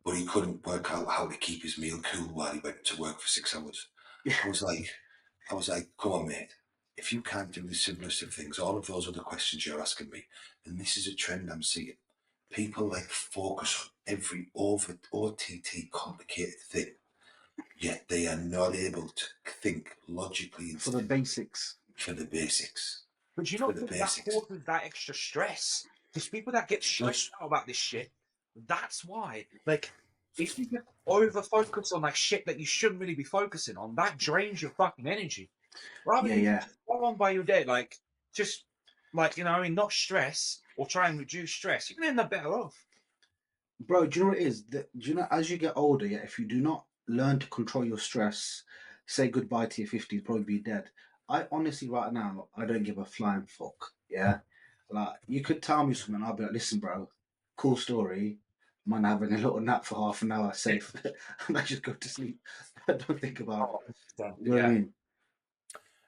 But he couldn't work out how to keep his meal cool while he went to work for 6 hours. I was like, come on, mate. If you can't do the simplest of things, all of those other questions you're asking me, and this is a trend I'm seeing. People like focus on every OTT complicated thing, yet they are not able to think logically For the basics. for the basics. But you For not the think that basics. causes that extra stress? Because people that get stressed out about this shit, that's why. Like, if you get over focus on like shit that you shouldn't really be focusing on, that drains your fucking energy. Rather than Yeah. just go on by your day, like just like you know, what I mean, not stress or try and reduce stress, you can end up better off. Bro, do you know what it is? Do you know, as you get older, yeah, if you do not learn to control your stress, say goodbye to your 50s, probably be dead. I honestly, right now, I don't give a flying fuck. Yeah. Like, you could tell me something, I'll be like, listen, bro, cool story. Man, having a little nap for half an hour, safe. And I just go to sleep. I don't think about it. You know what I mean?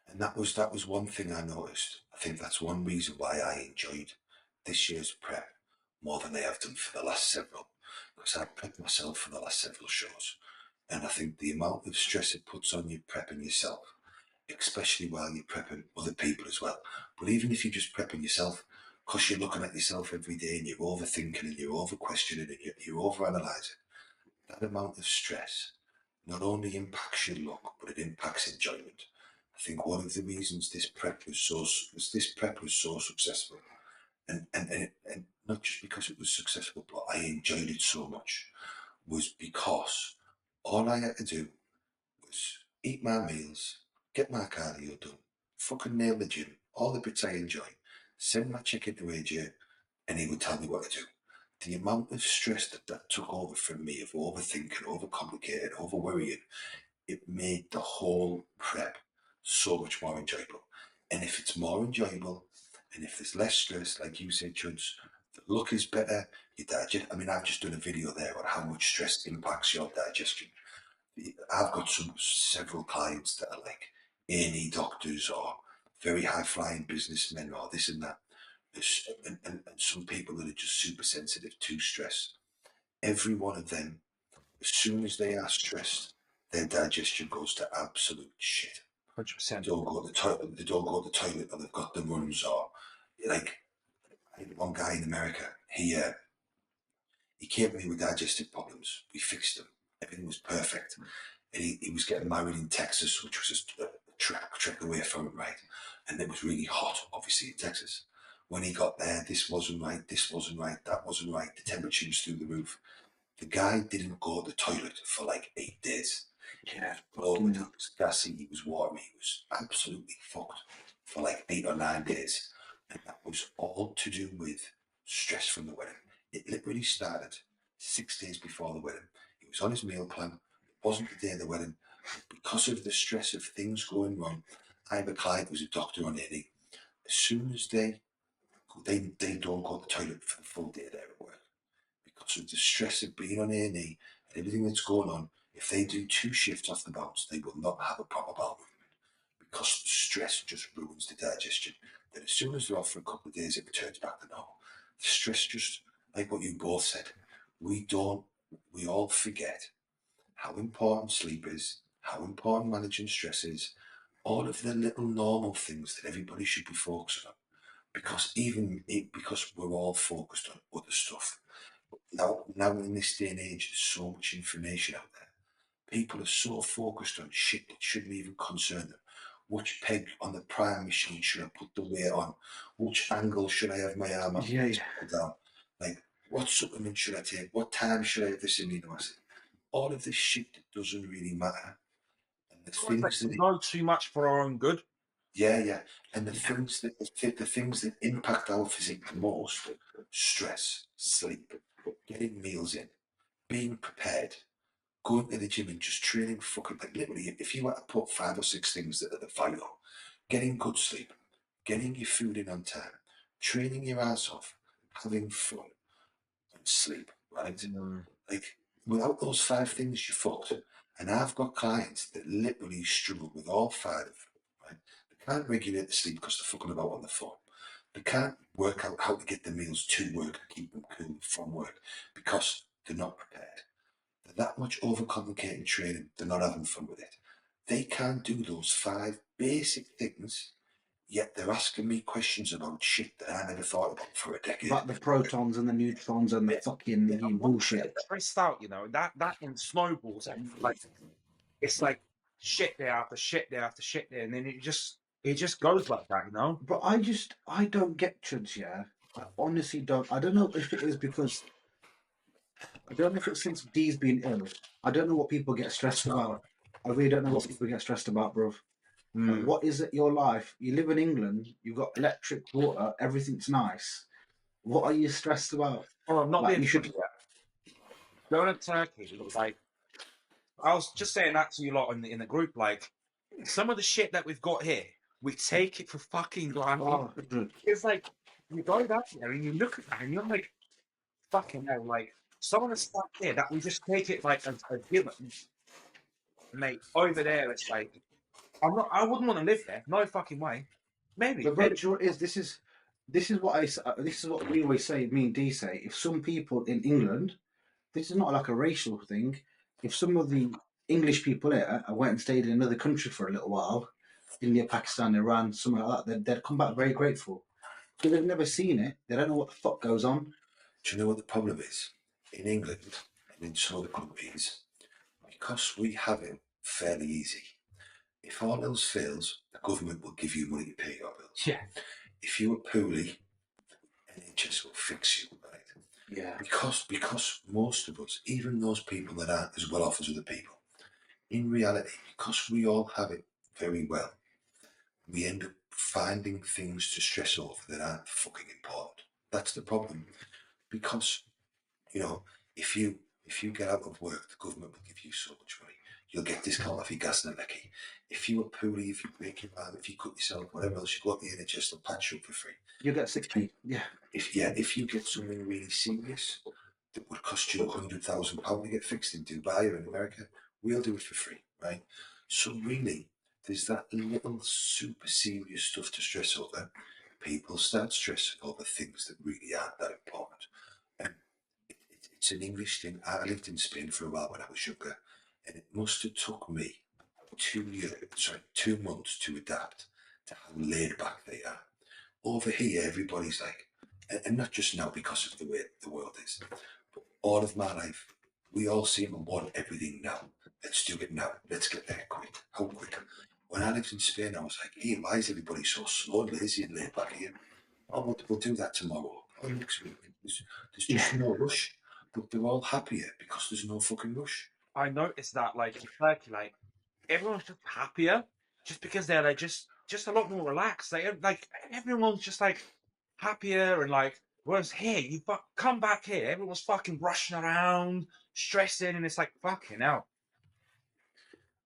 And that was one thing I noticed. I think that's one reason why I enjoyed this year's prep more than I have done for the last several, because I prepped myself for the last several shows. And I think the amount of stress it puts on you prepping yourself, especially while you're prepping other people as well. But even if you're just prepping yourself, because you're looking at yourself every day and you're overthinking and you're over questioning and you're overanalyzing, that amount of stress not only impacts your look, but it impacts enjoyment. I think one of the reasons this prep was so successful, and not just because it was successful, but I enjoyed it so much, was because all I had to do was eat my meals, get my cardio done, fucking nail the gym, all the bits I enjoy, send my chicken to AJ, and he would tell me what to do. The amount of stress that took over from me of overthinking, overcomplicating, over worrying, it made the whole prep so much more enjoyable. And if it's more enjoyable, and if there's less stress, like you said, Chuds, the look is better, your digest. I mean, I've just done a video there on how much stress impacts your digestion. I've got several clients that are like A&E doctors or very high flying businessmen or this and that. And some people that are just super sensitive to stress. Every one of them, as soon as they are stressed, their digestion goes to absolute shit. 100%. They don't go to the toilet. They don't go to the toilet, or they've got the runs, or like I had one guy in America. He came to me with digestive problems. We fixed them. Everything was perfect. And he was getting married in Texas, which was just a trek away from him, right? And it was really hot, obviously, in Texas. When he got there, this wasn't right, that wasn't right. The temperature was through the roof. The guy didn't go to the toilet for like 8 days. Yeah. Bloated, he was gassy, he was watery, he was absolutely fucked for like 8 or 9 days. And that was all to do with stress from the wedding. It literally started 6 days before the wedding. He was on his meal plan. It wasn't the day of the wedding. Because of the stress of things going wrong, I have a client who's a doctor on A&E. As soon as they don't go to the toilet for the full day there at work, because of the stress of being on A&E and everything that's going on, if they do 2 shifts off the bounce, they will not have a proper bowel movement because the stress just ruins the digestion. Then as soon as they're off for a couple of days, it returns back to normal. The stress just, like what you both said, we all forget how important sleep is, how important managing stress is, all of the little normal things that everybody should be focusing on. Because we're all focused on other stuff. Now in this day and age, there's so much information out there. People are so focused on shit that shouldn't even concern them. Which peg on the prime machine should I put the weight on? Which angle should I have my arm up Yeah. down? Like, what supplement should I take? What time should I have this amino acid? All of this shit that doesn't really matter. And the things that We know too much for our own good. yeah. And the things that impact our physique the most: stress, sleep, getting meals in, being prepared, going to the gym and just training fucking like literally. If you were to put 5 or 6 things that are vital, getting good sleep, getting your food in on time, training your ass off, having fun, and sleep, right? Like without those 5 things, you're fucked. And I've got clients that literally struggle with all 5 of them, right? They can't regulate the sleep because they're fucking about on the phone. They can't work out how to get the meals to work and keep them cool from work because they're not prepared. They're that much overcomplicating training, they're not having fun with it. They can't do those 5 basic things, yet they're asking me questions about shit that I never thought about for a decade. But the protons and the neutrons and the fucking bullshit. Stressed out, you know, that in snowballs, and like it's like shit day after shit day after shit day, and then it just goes like that, you know. But I don't get chuds, yeah. I honestly don't. I don't know if it is because I don't know if it's since D's been ill. I don't know what people get stressed about. I really don't know what people get stressed about, bro. Like, what is it? Your life? You live in England. You've got electric, water. Everything's nice. What are you stressed about? Oh, I'm not Like, being you should. going to Turkey. Like, I was just saying that to you lot in the group. Like, some of the shit that we've got here, we take it for fucking granted. Oh, It's like you go back there and you look at that and you're like, fucking hell, like some of the stuff here that we just take it like as a given. Mate, over there it's like I wouldn't want to live there. No fucking way. Maybe. the virtual is this is what this is what we always say. Me and D say. If some people in England, this is not like a racial thing. If some of the English people here went and stayed in another country for a little while, India, Pakistan, Iran, somewhere like that, they'd come back very grateful. Because they've never seen it. They don't know what the fuck goes on. Do you know what the problem is? In England and in some other countries, because we have it fairly easy, if all else fails, the government will give you money to pay your bills. Yeah. If you are poorly, NHS will fix you, right? Yeah. Because most of us, even those people that aren't as well off as other people, in reality, because we all have it very well, we end up finding things to stress over that aren't fucking important. That's the problem. Because, you know, if you get out of work, the government will give you so much money. You'll get discount off your gas and electric. If you are poorly, if you break your arm, if you cut yourself, whatever else, you go up the NHS, they'll patch you up for free. You get sick pay. Yeah. If you get something really serious that would cost you £100,000 to get fixed in Dubai or in America, we'll do it for free, right? So really, there's that little super serious stuff to stress over. People start stressing over things that really aren't that important. And it's an English thing. I lived in Spain for a while when I was younger, and it must have took me 2 months to adapt to how laid back they are. Over here, everybody's like, and not just now because of the way the world is, but all of my life, we all seem to want everything now. Let's do it now. Let's get there quick. How quick? When I lived in Spain, I was like, hey, why is everybody so slow and lazy and laid back here? Oh, we'll do that tomorrow or next week. There's just no rush. But they're all happier because there's no fucking rush. I noticed that like in Turkey, like everyone's just happier just because they're like just a lot more relaxed. Like everyone's just like happier and like whereas here you come back here, everyone's fucking rushing around, stressing, and it's like fucking hell.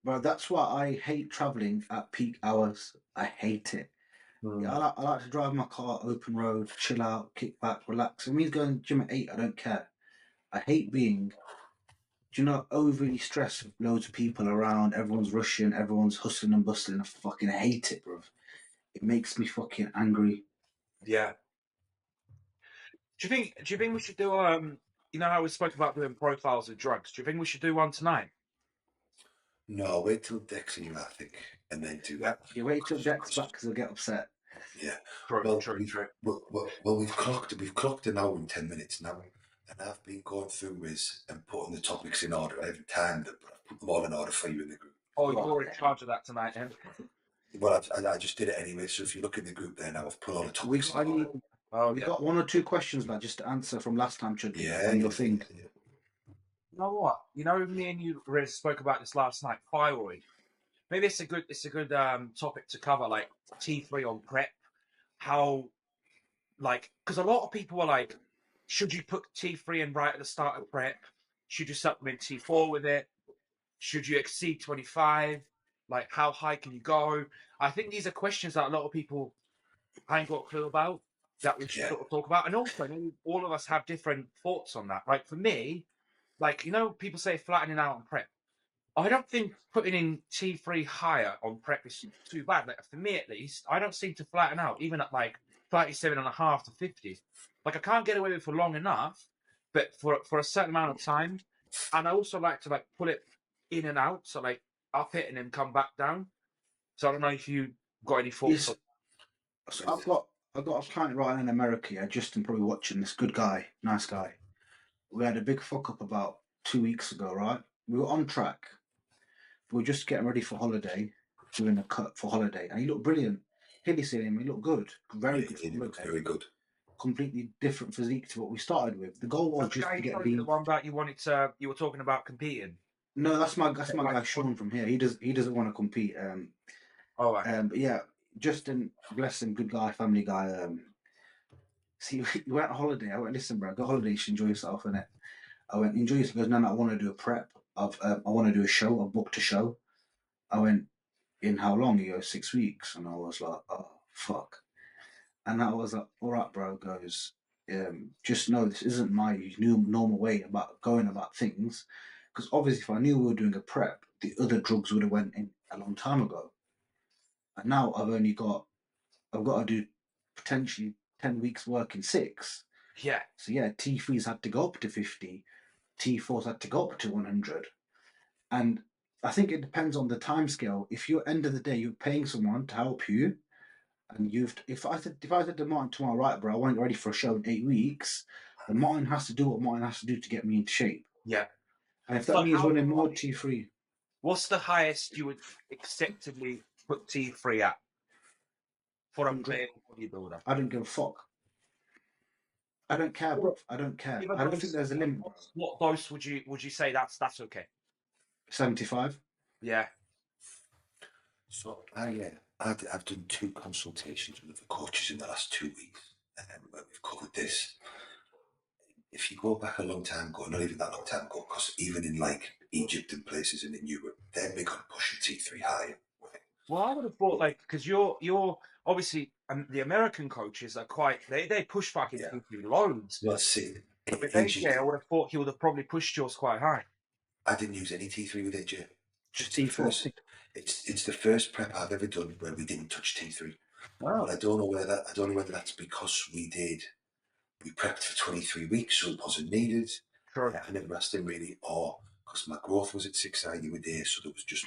But that's why I hate traveling at peak hours. I hate it. Yeah, I like to drive my car, open road, chill out, kick back, relax. If it means going to the gym at 8, I don't care. I hate being, overly stressed with loads of people around. Everyone's rushing, everyone's hustling and bustling. I fucking hate it, bro. It makes me fucking angry. Yeah. Do you think we should do you know how we spoke about doing profiles of drugs? Do you think we should do one tonight? No, wait till Decs here, I think, and then do that. You wait till Decs back because they'll get upset. Yeah. True. Well, we've clocked an hour and 10 minutes now, and I've been going through this and putting the topics in order every time that I put them all in order for you in the group. Oh, you're in charge of that tonight, then? Well, I just did it anyway. So if you look in the group there now, I've put all the topics in order. We've got 1 or 2 questions now just to answer from last time, Chudley, Yeah, on your thing. Yeah. You know what? You know, me and you spoke about this last night. Thyroid. Maybe it's a good topic to cover, like T3 on prep. How, like, because a lot of people are like, should you put T3 in right at the start of prep? Should you supplement T4 with it? Should you exceed 25? Like, how high can you go? I think these are questions that a lot of people ain't got a clue about that we should sort of talk about. And also, I mean, all of us have different thoughts on that. Like, for me, like, you know, people say flattening out on prep. I don't think putting in T3 higher on prep is too bad. Like, for me, at least, I don't seem to flatten out, even at like 37.5 to 50. Like, I can't get away with it for long enough, but for a certain amount of time. And I also like to like pull it in and out, so like up it and then come back down. So I don't know if you got any thoughts. Yes. So I've got a client right in America. Yeah, Justin probably watching. This good guy, nice guy. We had a big fuck up about 2 weeks ago, right? We were on track. We were just getting ready for holiday, doing a cut for holiday, and he looked brilliant. Hilly seen him, he looked good, very Yeah, good. he looks very good. Completely different physique to what we started with. The goal was The just guy to you get showed me, lean. the one that you were talking about competing. No, that's my Like, guy Sean from here. He doesn't want to compete. Oh, right. But yeah, Justin, bless him, good guy, family guy. See, we went on holiday. I went, listen, bro, go holiday. You should enjoy yourself, innit? I went, enjoy yourself. He goes, no, I want to do a prep. I want to do a show. I booked a show. I went, in how long? He goes, 6 weeks. And I was like, oh, fuck. And I was like, all right, bro. Goes, just know this isn't my new normal way about going about things. Because obviously, if I knew we were doing a prep, the other drugs would have went in a long time ago. And now I've got to do potentially 10 weeks work in 6. Yeah. So yeah, T3's had to go up to 50, T4's had to go up to 100. And I think it depends on the time scale. If you're end of the day, you're paying someone to help you, and if I said to Martin tomorrow, right, bro, I want to get ready for a show in 8 weeks, then Martin has to do what Martin has to do to get me into shape. Yeah. And if that So means how running more high- T3, What's the highest you would acceptably put T3 at for a 100, male bodybuilder? I don't give a fuck. I don't care, bro. I don't care. Give a I don't dose- think there's a limit, bro. What dose would you say that's okay? 75. Yeah. So I've done 2 consultations with the coaches in the last 2 weeks, where we've covered this. If you go back a long time ago, not even that long time ago, because even in like Egypt and places and in Europe, they're big on pushing T3 higher. Right? Well, I would have thought like because you're obviously the American coaches are quite they push fucking Yeah. T3 loads. Let's see. But with AJ, AJ, I would have thought he would have probably pushed yours quite high. I didn't use any T3 with AJ. Just The T4. first, it's the first prep I've ever done where we didn't touch T3. Wow. But I don't know whether that's because we prepped for 23 weeks, so it wasn't needed. Sure. I never asked him really, or because my growth was at 6 IU a day, so there was just,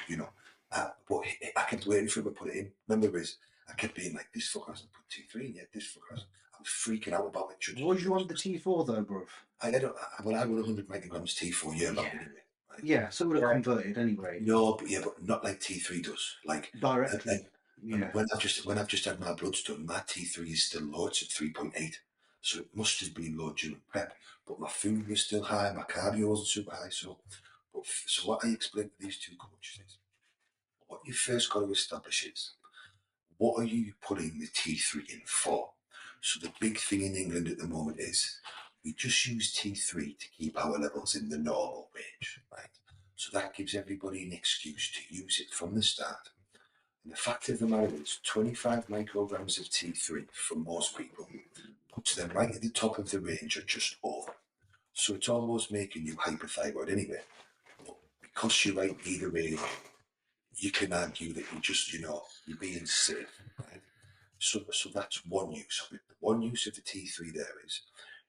but I kept waiting for him to put it in. Remember, I kept being like, this fucker hasn't put T3 in yet, this fucker hasn't. I was freaking out about it. What do you want the T4 though, bro? I run 100 micrograms T4 year long anyway. Right? Yeah, so it would have converted anyway. No, but not like T3 does. Like Directly. and when I've just had my bloods done, my T3 is still low. It's at 3.8, so it must have been low during prep. But my food was still high, my cardio wasn't super high. So what I explained to these 2 coaches is, what you first got to establish is, what are you putting the T3 in for? So the big thing in England at the moment is, we just use T3 to keep our levels in the normal range, right? So that gives everybody an excuse to use it from the start. And the fact of the matter is, 25 micrograms of T3 for most people puts them right at the top of the range or just over. So it's almost making you hyperthyroid anyway. But because you're right either way, you can argue that you're being safe, right? So that's one use of it. One use of the T3 there is,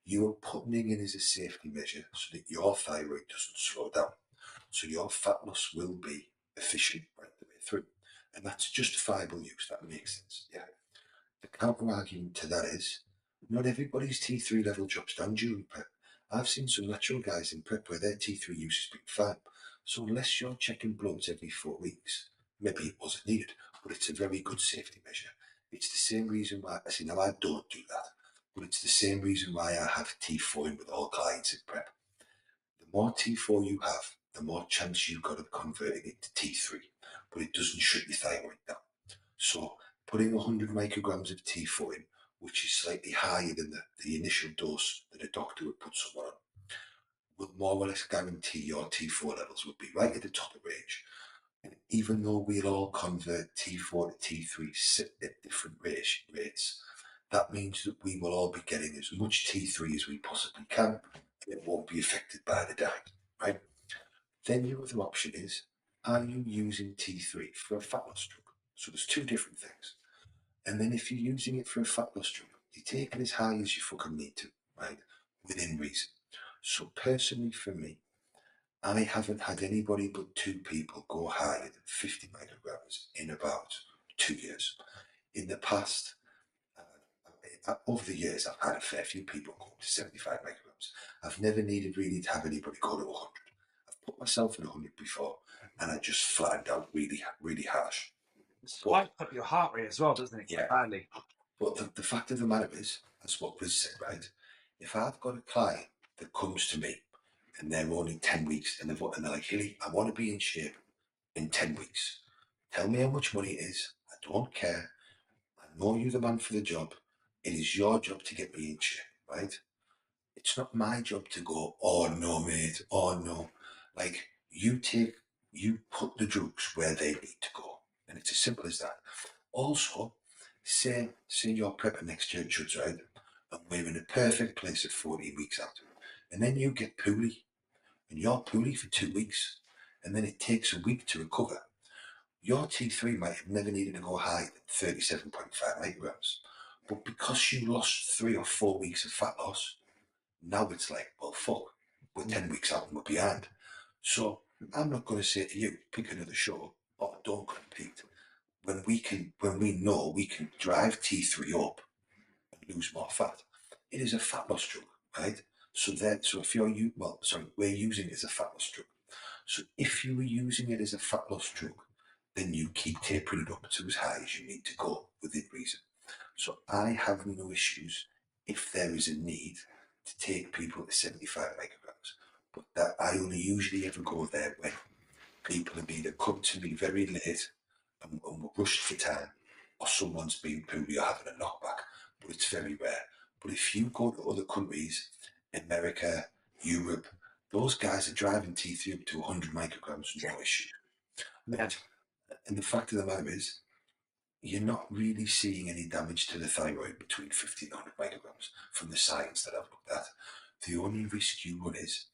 you're putting it in as a safety measure so that your thyroid doesn't slow down. So your fat loss will be efficient right the way through. And that's justifiable use, that makes sense. Yeah. The counter argument to that is, not everybody's T3 level drops down during prep. I've seen some natural guys in prep where their T3 use has been fine. So unless you're checking bloods every 4 weeks, maybe it wasn't needed, but it's a very good safety measure. It's the same reason why, now I don't do that, but it's the same reason why I have T4 in with all clients in prep. The more T4 you have, the more chance you've got of converting it to T3, but it doesn't shut your thyroid down. So putting 100 micrograms of T4 in, which is slightly higher than the initial dose that a doctor would put someone on, will more or less guarantee your T4 levels will be right at the top of the range. And even though we'll all convert T4 to T3 at different rates, that means that we will all be getting as much T3 as we possibly can, and it won't be affected by the diet, right? Then your other option is, are you using T3 for a fat loss drug? So there's two different things. And then if you're using it for a fat loss drug, you take it as high as you fucking need to, right? Within reason. So personally for me, I haven't had anybody but 2 people go higher than 50 micrograms in about 2 years. In the past, over the years, I've had a fair few people go up to 75 micrograms. I've never needed really to have anybody go to 100. I've put myself at 100 before, and I just flattened out really, really harsh. Spikes up your heart rate as well, doesn't it? Yeah. Badly. But the fact of the matter is, that's what was said, right? If I've got a client that comes to me and they're only 10 weeks and they're like, Hilly, I want to be in shape in 10 weeks. Tell me how much money it is. I don't care. I know you're the man for the job. It is your job to get me in shape, right? It's not my job to go, oh no, mate, oh no. Like, you put the drugs where they need to go. And it's as simple as that. Also, say you're prepping next year at Chuds, right? And we're in a perfect place at 14 weeks out. And then you get poorly. And you're poorly for 2 weeks. And then it takes a week to recover. Your T3 might have never needed to go higher than 37.5 micrograms. But because you lost 3 or 4 weeks of fat loss, now it's like, well, fuck, we're 10 weeks out and we're behind. So I'm not going to say to you, pick another show or don't compete. When we know we can drive T3 up and lose more fat, it is a fat loss drug, right? So if we're using it as a fat loss drug. So if you were using it as a fat loss drug, then you keep tapering it up to as high as you need to go within reason. So I have no issues if there is a need to take people to 75 micrograms, but that I only usually ever go there when people have either come to me very late and we're rushed for time, or someone's been poorly or having a knockback, but it's very rare. But if you go to other countries, America, Europe, those guys are driving T3 up to 100 micrograms, no issue. Yeah. And the fact of the matter is, you're not really seeing any damage to the thyroid between 50 and 100 micrograms from the science that I've looked at. The only risk you run is,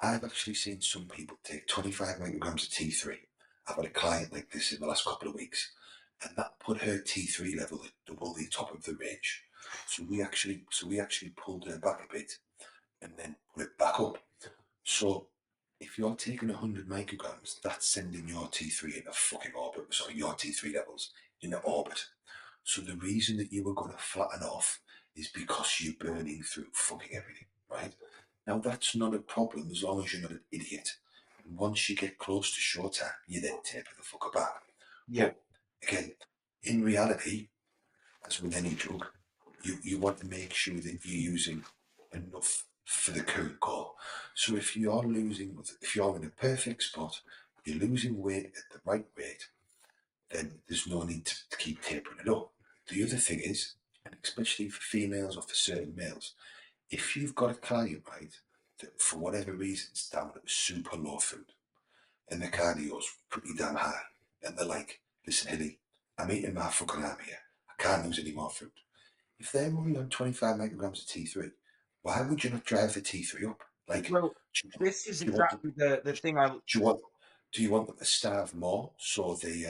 I've actually seen some people take 25 micrograms of T3. I've had a client like this in the last couple of weeks, and that put her T3 level at double the top of the range. So we actually pulled her back a bit and then put it back up. So if you're taking 100 micrograms, that's sending your T3 in a fucking orbit. Sorry, your T3 levels in an orbit. So the reason that you were going to flatten off is because you're burning through fucking everything, right? Now that's not a problem as long as you're not an idiot. And once you get close to show time, you then taper the fucker back. Yeah. But again, in reality, as with any drug, you want to make sure that you're using enough for the current goal. So if you're in a perfect spot, you're losing weight at the right rate, then there's no need to keep tapering it up. The other thing is, and especially for females or for certain males, if you've got a client, right, that for whatever reason is down at super low food and the cardio's pretty damn high, and they're like, listen, Hilly, I'm eating my fucking arm here. I can't lose any more food. If they're only on 25 micrograms of T3, why would you not drive the T3 up? Like, Well, this is exactly the thing I. do you want them to starve more so they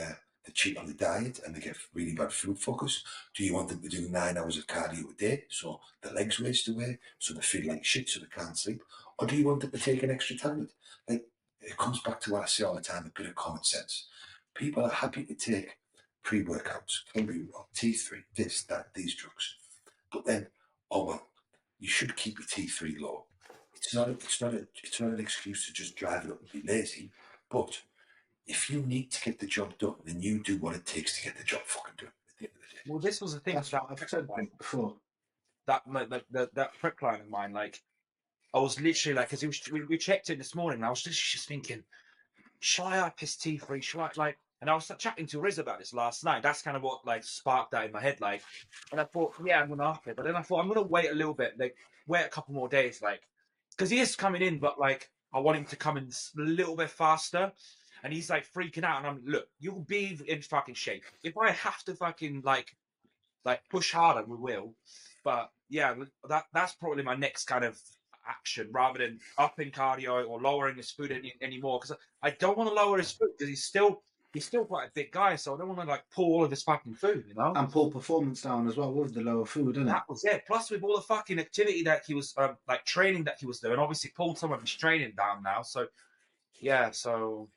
cheat on the diet and they get really bad food focus? Do you want them to do 9 hours of cardio a day so the legs waste away, so they feel like shit, so they can't sleep? Or do you want them to take an extra tablet? Like, it comes back to what I say all the time, a bit of common sense. People are happy to take pre-workouts, Clenbuterol, T3, this, that, these drugs. But then, oh well, you should keep your T3 low. It's not an excuse to just drive it up and be lazy. But if you need to get the job done, then you do what it takes to get the job fucking done at the end of the day. Well, this was the thing That's what I've said before. that prep line of mine. Like, I was literally like, because we checked in this morning, and I was just thinking, shall I up his T3? Shall I like? And I was chatting to Riz about this last night. That's kind of what like sparked that in my head. Like, and I thought, yeah, I'm gonna up it. But then I thought I'm gonna wait a little bit, like wait a couple more days, like, because he is coming in, but like I want him to come in a little bit faster. And he's like freaking out, and I'm look, you'll be in fucking shape. If I have to fucking like push harder, we will. But yeah, that's probably my next kind of action rather than upping cardio or lowering his food anymore. Because I don't want to lower his food because he's still quite a big guy, so I don't want to like pull all of his fucking food, you know. And pull performance down as well with the lower food, isn't it? That was it. Plus, with all the fucking activity that he was like training that he was doing, obviously pulled some of his training down now. So yeah, so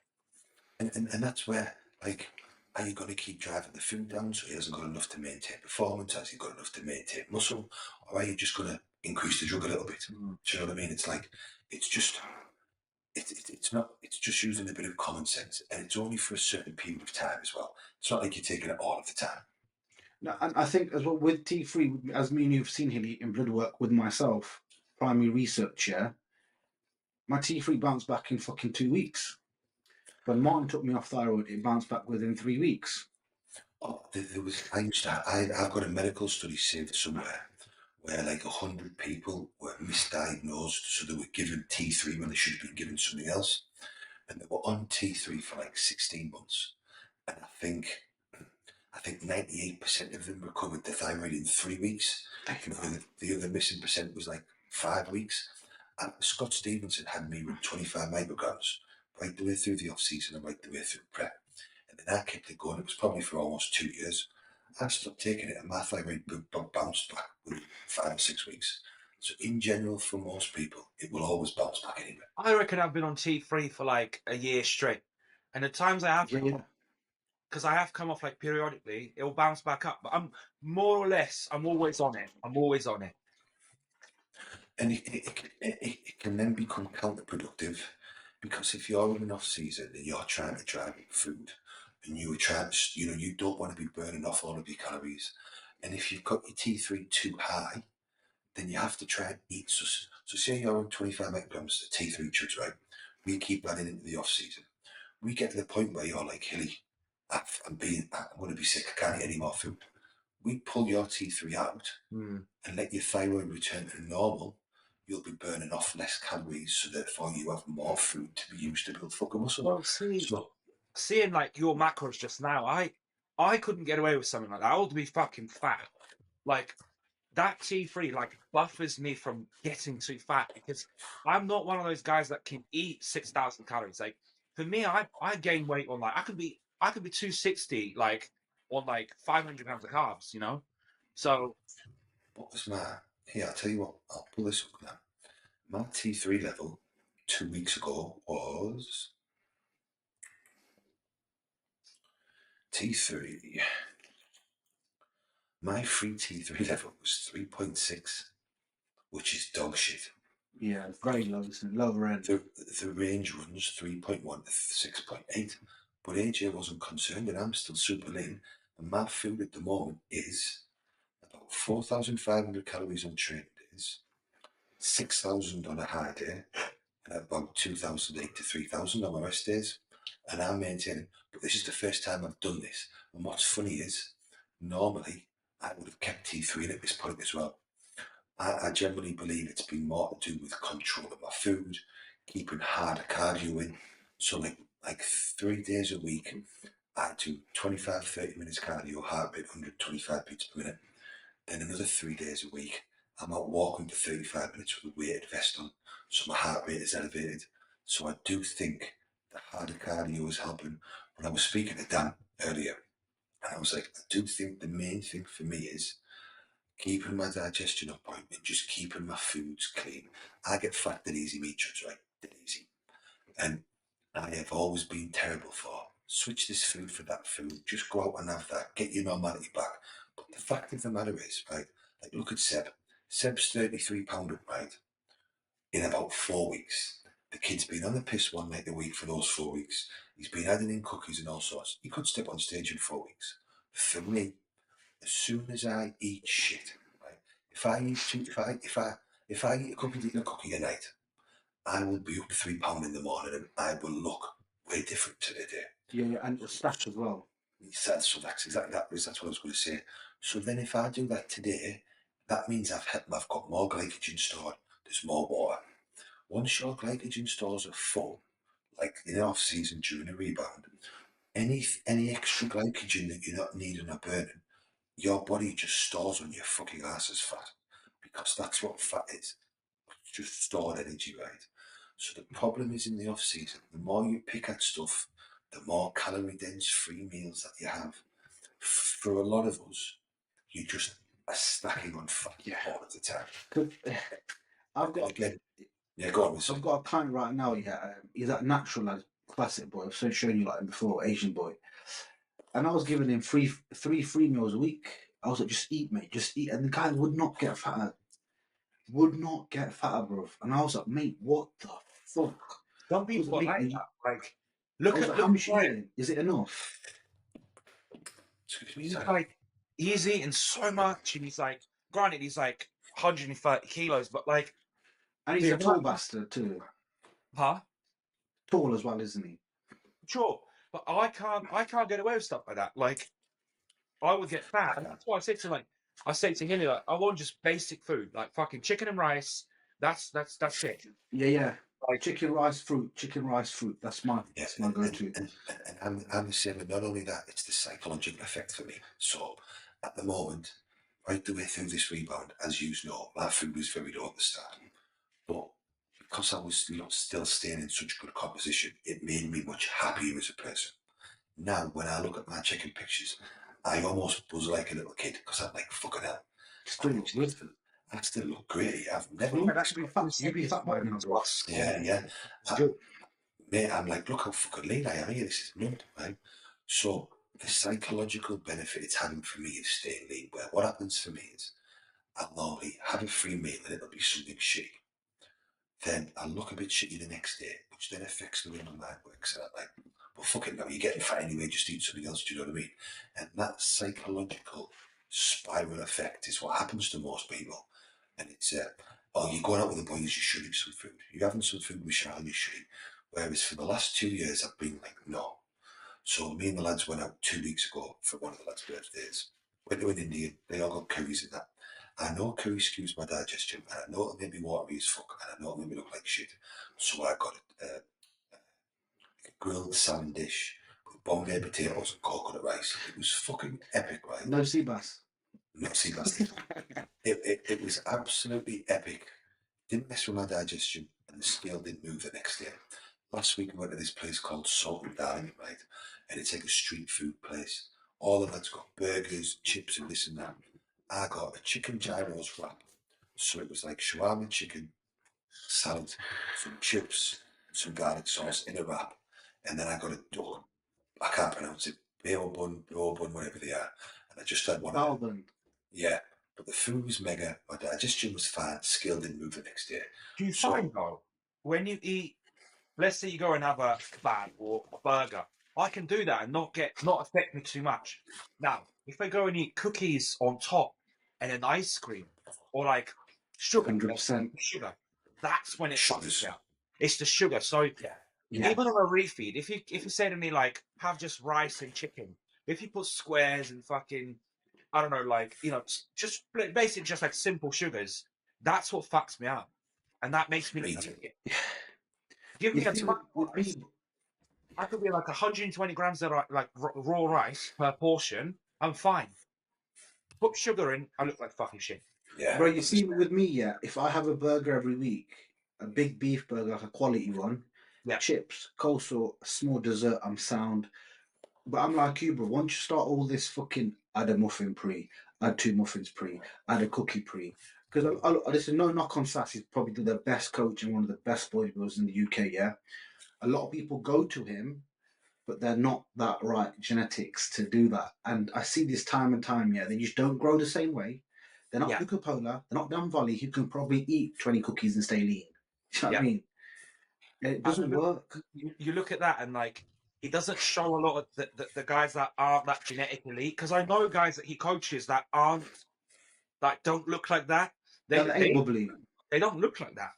And that's where, like, are you going to keep driving the food down so he hasn't got enough to maintain performance? Has he got enough to maintain muscle? Or are you just going to increase the drug a little bit? Do you know what I mean? It's like, it's just, it's not, it's just using a bit of common sense. And it's only for a certain period of time as well. It's not like you're taking it all of the time. No, and I think as well with T3, as me and you've seen here in blood work with myself, primary research, yeah, my T3 bounced back in fucking 2 weeks. When Martin took me off thyroid, it bounced back within 3 weeks. Oh, there was, I've got a medical study saved somewhere where like 100 people were misdiagnosed, so they were given T3 when they should have been given something else. And they were on T3 for like 16 months. And I think 98% of them recovered the thyroid in 3 weeks. The other missing percent was like 5 weeks. And Scott Stevenson had me run 25 micrograms right the way through the off season and right the way through prep. And then I kept it going. It was probably for almost 2 years. I stopped taking it and my thyroid bounced back within 5 or 6 weeks. So in general, for most people, it will always bounce back anyway. I reckon I've been on T3 for like a year straight, and the times I have, because I have come off like periodically, it will bounce back up. But I'm more or less, I'm always on it. I'm always on it. And it can then become counterproductive because if you're in an off season and you're trying to drive food and you were trying to, you don't want to be burning off all of your calories. And if you've got your T3 too high, then you have to try and eat. So say you're on 25 micrograms of T3 chuds, right? We keep that into the off season. We get to the point where you're like, Hilly, I'm going to be sick. I can't eat any more food. We pull your T3 out and let your thyroid return to normal. You'll be burning off less calories, so therefore you have more food to be used to build fucking muscle. Well, seeing like your macros just now, I couldn't get away with something like that. I would be fucking fat. Like that T3 like buffers me from getting too fat because I'm not one of those guys that can eat 6,000 calories. Like for me, I gain weight on like I could be 260 like on like 500 grams of carbs, you know. So what was I'll tell you what, I'll pull this up now. My T3 level 2 weeks ago was T3. My free T3 level was 3.6, which is dog shit. Yeah, very low, isn't it? Lower end. The range runs 3.1 to 6.8, but AJ wasn't concerned, and I'm still super lean. And my food at the moment is about 4,500 calories on training days, 6,000 on a high day, and about 2,008 to 3,000 on my rest days. And I'm maintaining, but this is the first time I've done this. And what's funny is, normally I would have kept T3 at this point as well. I generally believe it's been more to do with control of my food, keeping harder cardio in. So like 3 days a week, I do 25-30 minutes cardio, heart rate 125 beats per minute. Then another 3 days a week, I'm out walking for 35 minutes with a weighted vest on, so my heart rate is elevated. So I do think the harder cardio is helping. When I was speaking to Dan earlier, and I was like, I do think the main thing for me is keeping my digestion on point and just keeping my foods clean. I get fat dead easy meat chuds, right? Dead easy. And I have always been terrible for switch this food for that food. Just go out and have that. Get your normality back. But the fact of the matter is, right, like look at Seb. Seb's 33 pound, right, in about 4 weeks. The kid's been on the piss one night a week for those 4 weeks. He's been adding in cookies and all sorts. He could step on stage in 4 weeks. For me, as soon as I eat shit, right, if I eat a cookie a night, I will be up 3 pound in the morning and I will look way different to the day. Yeah, and the stats as well. So that's exactly that. That's what I was going to say. So then, if I do that today, that means I've got more glycogen stored. There's more water. Once your glycogen stores are full, like in off season during a rebound, any extra glycogen that you're not needing or burning, your body just stores on your fucking ass as fat, because that's what fat is. just stored energy, right? So the problem is in the off season, the more you pick at stuff, the more calorie dense free meals that you have. For a lot of us, you just are stacking on fat all of the time. 'Cause, I've And got again, yeah, go on with I've something. got a client right now. Yeah, he's that natural as classic boy. I've shown you like him before, Asian boy. And I was giving him three free meals a week. I was like, just eat, mate, just eat. And the guy would not get fatter. Would not get fatter, bro. And I was like, mate, what the fuck? Some I was people are like, like mate, that. Like, I look was at like, look how much at you Ryan. eating? Is it enough? Excuse me, He's sorry. like, he's eating so much, and he's like, granted, he's like 130 kilos, but like, And he's the a tall amount- bastard too. huh? Tall as well, isn't he? Sure, but I can't get away with stuff like that. Like, I would get fat, and that's why I said to him, like, I want just basic food, like fucking chicken and rice. That's it. Yeah. Like, Chicken, rice, fruit. Chicken, rice, fruit. That's my go-to. And I'm the same. And not only that, it's the psychological effect for me. So at the moment, right the way through this rebound, as you know, my food was very low at the start. But because I was still staying in such good composition, it made me much happier as a person. Now, when I look at my chicken pictures, I almost buzz like a little kid because I'm like, fucking hell. I still look great. I've never looked this good. You be fat by now, bro. Yeah. Mate, I'm like, look how fucking lean I am here. This is nuts, right? So the psychological benefit it's having for me is staying lean. Where what happens for me is I'll normally have a free meal and it'll be something shitty. Then I'll look a bit shitty the next day, which then affects the way my mind works. And I'm like, well, fuck it, now you're getting fat anyway, just eat something else, do you know what I mean? And that psychological spiral effect is what happens to most people. And it's, oh, you're going out with the boys, you should eat some food. You're having some food with Charlie, you should eat. Whereas for the last 2 years, I've been like, no. So me and the lads went out 2 weeks ago for one of the lads' birthdays. Went to an Indian, they all got curries and that. I know curry skews my digestion, and I know it'll make me watery as fuck, and I know it'll make me look like shit. So I got a grilled salmon dish with Bombay potatoes and coconut rice. It was fucking epic, right? No sea bass. Not sea bass. It was absolutely epic. Didn't mess with my digestion, and the scale didn't move the next day. Last week we went to this place called Salt and Darling, right? And it's like a street food place. All the lads got burgers, chips, and this and that. I got a chicken gyros wrap. So it was like shawarma chicken, salad, some chips, some garlic sauce in a wrap. And then I got a duck. I can't pronounce it. Bao bun, whatever they are. And I just had one. Balbon. Yeah. But the food was mega. My digestion was fine. Scale didn't move the next day. do you find though, when you eat, let's say you go and have a kebab or a burger, I can do that and not affect me too much. Now, if I go and eat cookies on top and an ice cream or like sugar, 100%. sugar, that's when it fucks Sugars. me up. It's the sugar. So Yeah. even on a refeed, if you say to me like have just rice and chicken, if you put squares and fucking I don't know, like just basically just like simple sugars, that's what fucks me up, and that makes me Me eat too. it. Give me a tomato with rice. me, I could be like 120 grams of like raw rice per portion. I'm fine. Put sugar in, I look like fucking shit. Yeah. bro, you see with me, yeah, if I have a burger every week, a big beef burger, like a quality one, Yeah. chips, coleslaw, a small dessert, I'm sound. But I'm like you, bro. Once you start all this fucking add a muffin pre, add 2 muffins pre, add a cookie pre. Because this is no knock on Sass, he's probably the best coach and one of the best bodybuilders in the UK, yeah? A lot of people go to him, but they're not that right genetics to do that. And I see this time and time, yeah, they just don't grow the same way. They're not Yeah. Luca Pola, they're not Dan Volley, who can probably eat 20 cookies and stay lean. You know what I mean? It doesn't work. You look at that and like he doesn't show a lot of the guys that aren't that genetic elite. Because I know guys that he coaches that don't look like that. They ain't bubbly. They don't look like that.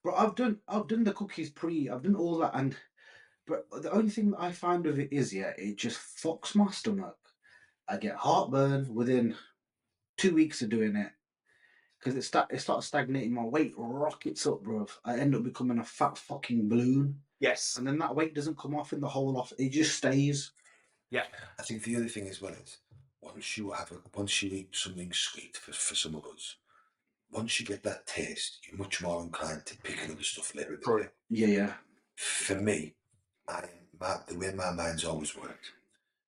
But I've done the cookies pre, I've done all that, but the only thing that I find with it is, yeah, it just fucks my stomach. I get heartburn within 2 weeks of doing it because it starts stagnating. My weight rockets up, bro. I end up becoming a fat fucking balloon, Yes. and then that weight doesn't come off in the whole off. It just stays. Yeah. I think the other thing as well is once you eat something sweet for some of us, once you get that taste, you're much more inclined to pick another stuff later in the True. day. Yeah. For me, the way my mind's always worked,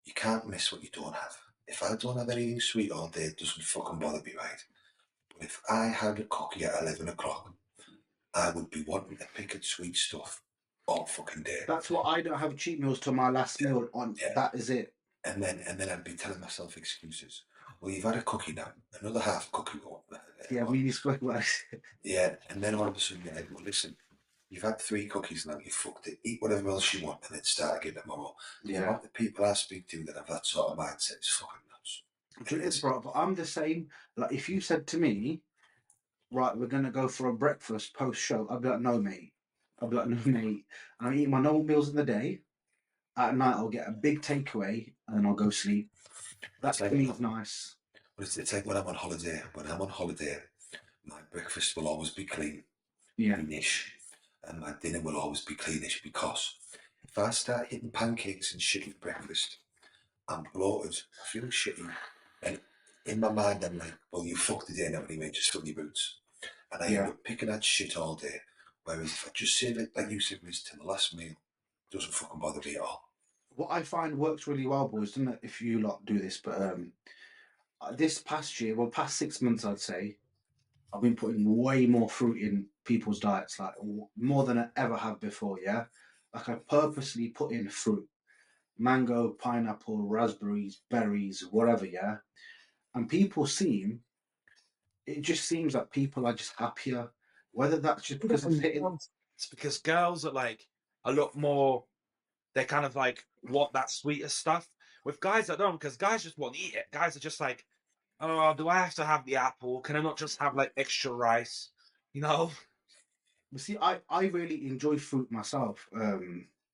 you can't miss what you don't have. If I don't have anything sweet all day, it doesn't fucking bother me, right? But if I had a cookie at 11 o'clock, I would be wanting to pick at sweet stuff all fucking day. That's what I don't have cheat meals till my last meal on. Yeah. That is it. And then I'd be telling myself excuses. Well, you've had a cookie now, another half cookie go. Yeah, really squick works. Yeah, and then all of a sudden you're like, well, listen, you've had 3 cookies now, you fucked it. Eat whatever else you want, and then start again tomorrow. The amount of people I speak to that have that sort of mindset is fucking nuts. It is, bro. But I'm the same. Like, if you said to me, right, we're gonna go for a breakfast post show, I'd be like, no, mate. I'd be like, no, mate. And I eat my normal meals in the day. At night, I'll get a big takeaway, and then I'll go sleep. That's like, to me is nice. But it's like when I'm on holiday. When I'm on holiday, my breakfast will always be clean, Yeah. cleanish, and my dinner will always be cleanish, because if I start hitting pancakes and shit for breakfast, I'm bloated, I feel shitty, and in my mind I'm like, well, you fucked the day now anyway, just fill your boots. And I end up picking at shit all day. Whereas if I just save it, like you said, Riz, till the last meal, it doesn't fucking bother me at all. What I find works really well, boys, doesn't it, if you lot do this, but this past year, well, past 6 months, I'd say, I've been putting way more fruit in people's diets, like more than I ever have before, yeah? Like, I purposely put in fruit. Mango, pineapple, raspberries, berries, whatever, yeah? And it just seems that people are just happier. Whether that's just because I'm hitting... It's because girls are like a lot more, they kind of like want that sweeter stuff. With guys that don't, because guys just want to eat it. Guys are just like, oh, do I have to have the apple? Can I not just have like extra rice? You know? But see, I really enjoy fruit myself.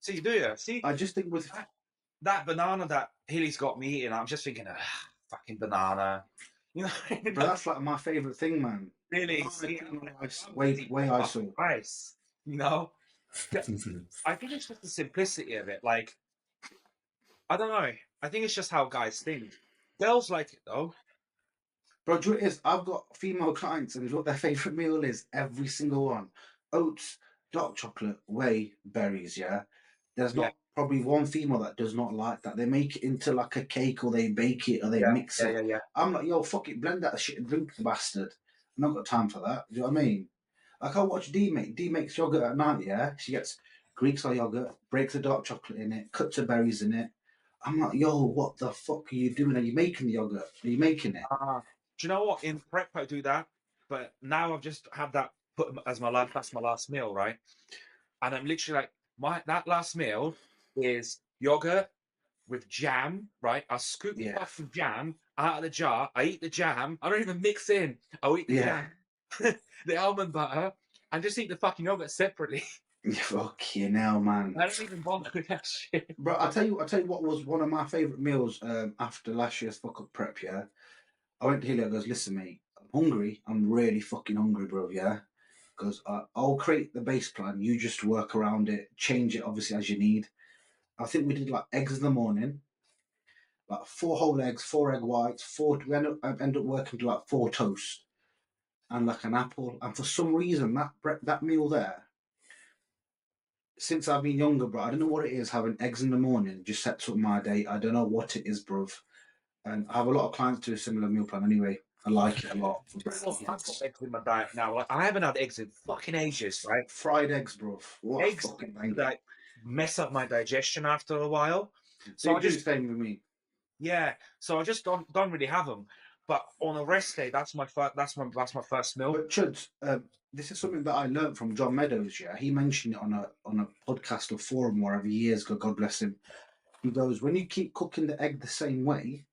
See, do you? See, I just think with... that banana that Hilly's got me eating, I'm just thinking, fucking banana. You know? But that's like my favourite thing, man. Really? Way I saw. Rice, you know? I think it's just the simplicity of it. Like, I don't know. I think it's just how guys think. Girls like it though. Bro, do you know what it is? I've got female clients, and what their favourite meal is, every single one. Oats, dark chocolate, whey, berries, yeah? There's not probably one female that does not like that. They make it into like a cake, or they bake it, or they mix it. Yeah. I'm like, yo, fuck it, blend that shit and drink the bastard. I've not got time for that. Do you know what I mean? Like, I watch D make. D makes yogurt at night, yeah? She gets Greek style yogurt, breaks the dark chocolate in it, cuts the berries in it. I'm like, yo, what the fuck are you doing? Are you making the yogurt? Are you making it? Do you know what? In prep, I do that, but now I've just had that put as my last. That's my last meal, right? And I'm literally like, that last meal is yogurt with jam, right? I scoop the fucking jam out of the jar. I eat the jam. I don't even mix in. I eat the jam, the almond butter, and just eat the fucking yogurt separately. Fucking hell, man. I don't even bother with that shit. Bro, I'll tell you what was one of my favourite meals after last year's fuck up prep, yeah? I went to Hilly, I goes, listen, mate, I'm hungry. I'm really fucking hungry, bro, yeah? Because I'll create the base plan. You just work around it, change it, obviously, as you need. I think we did like eggs in the morning, like 4 whole eggs, 4 egg whites, we end up working to like 4 toast and like an apple. And for some reason, that meal there, since I've been younger, bro, I don't know what it is, having eggs in the morning just sets up my day. I don't know what it is, bruv. And I have a lot of clients do a similar meal plan anyway. I like it a lot. I've got eggs in my diet now. Like, I haven't had eggs in fucking ages, right? Fried eggs, bruv. What eggs that mess up my digestion after a while. So I just same with me. Yeah, so I just don't really have them. But on a rest day, that's my first meal. But Chuds, this is something that I learned from John Meadows. Yeah, he mentioned it on a podcast or forum wherever years ago. God bless him. He goes, when you keep cooking the egg the same way,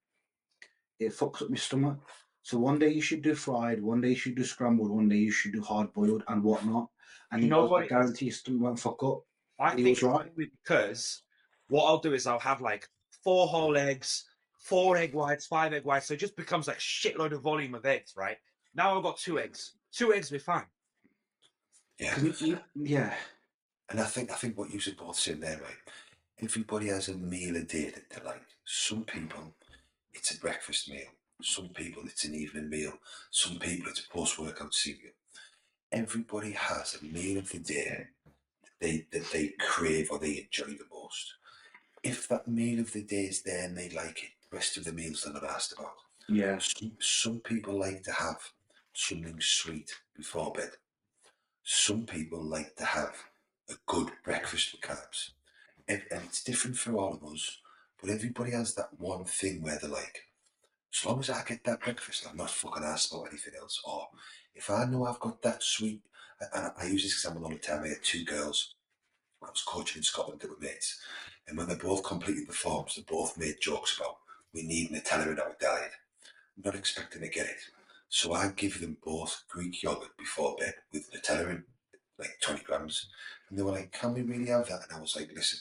it fucks up your stomach. So one day you should do fried, one day you should do scrambled, one day you should do hard boiled and whatnot. And you know what? I guarantee your stomach won't fuck up. I think it's right, because what I'll do is I'll have like 4 whole eggs, 4 egg whites, 5 egg whites. So it just becomes like shitload of volume of eggs, right? Now I've got 2 eggs. 2 eggs will be fine. Yeah. And I think what you should both say there, right? Everybody has a meal a day that they like. Some people, it's a breakfast meal. Some people it's an evening meal. Some people it's post-workout cereal. Everybody has a meal of the day that they crave or they enjoy the most. If that meal of the day is there and they like it, the rest of the meals they're not asked about. Yeah. Some people like to have something sweet before bed. Some people like to have a good breakfast with carbs. And it's different for all of us, but everybody has that one thing where they're like, as long as I get that breakfast, I'm not fucking asked about anything else. Or if I know I've got that sweet, and I use this example all the time. I had two girls I was coaching in Scotland that were mates, and when they both completed the forms, they both made jokes about we need Nutella in our diet. I'm not expecting to get it, so I give them both Greek yogurt before bed with Nutella in, like 20 grams, and they were like, "Can we really have that?" And I was like, "Listen,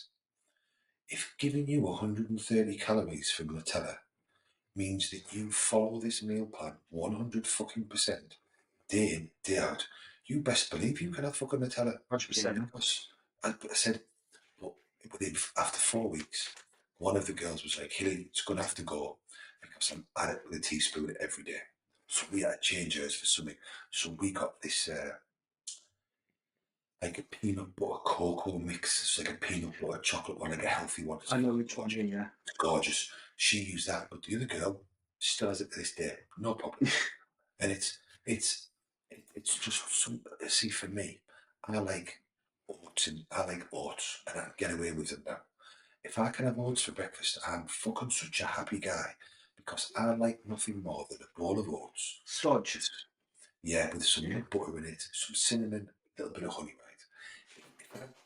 if giving you 130 calories from Nutella means that you follow this meal plan 100 fucking percent, day in, day out, you best believe you can have fucking Nutella." 100%. Because I said, but after 4 weeks, one of the girls was like, "Hilly, it's going to have to go because I'm at it with a teaspoon every day." So we had to change hers for something. So we got this like a peanut butter cocoa mix. It's like a peanut butter chocolate one, like a healthy one. I know which one. Yeah. It's gorgeous. She used that, but the other girl still has it to this day, no problem. And it's just some. See, for me, I like oats and I can get away with it now. If I can have oats for breakfast, I'm fucking such a happy guy because I like nothing more than a bowl of oats. Stodge. Yeah, with some nut butter in it, some cinnamon, a little bit of honey,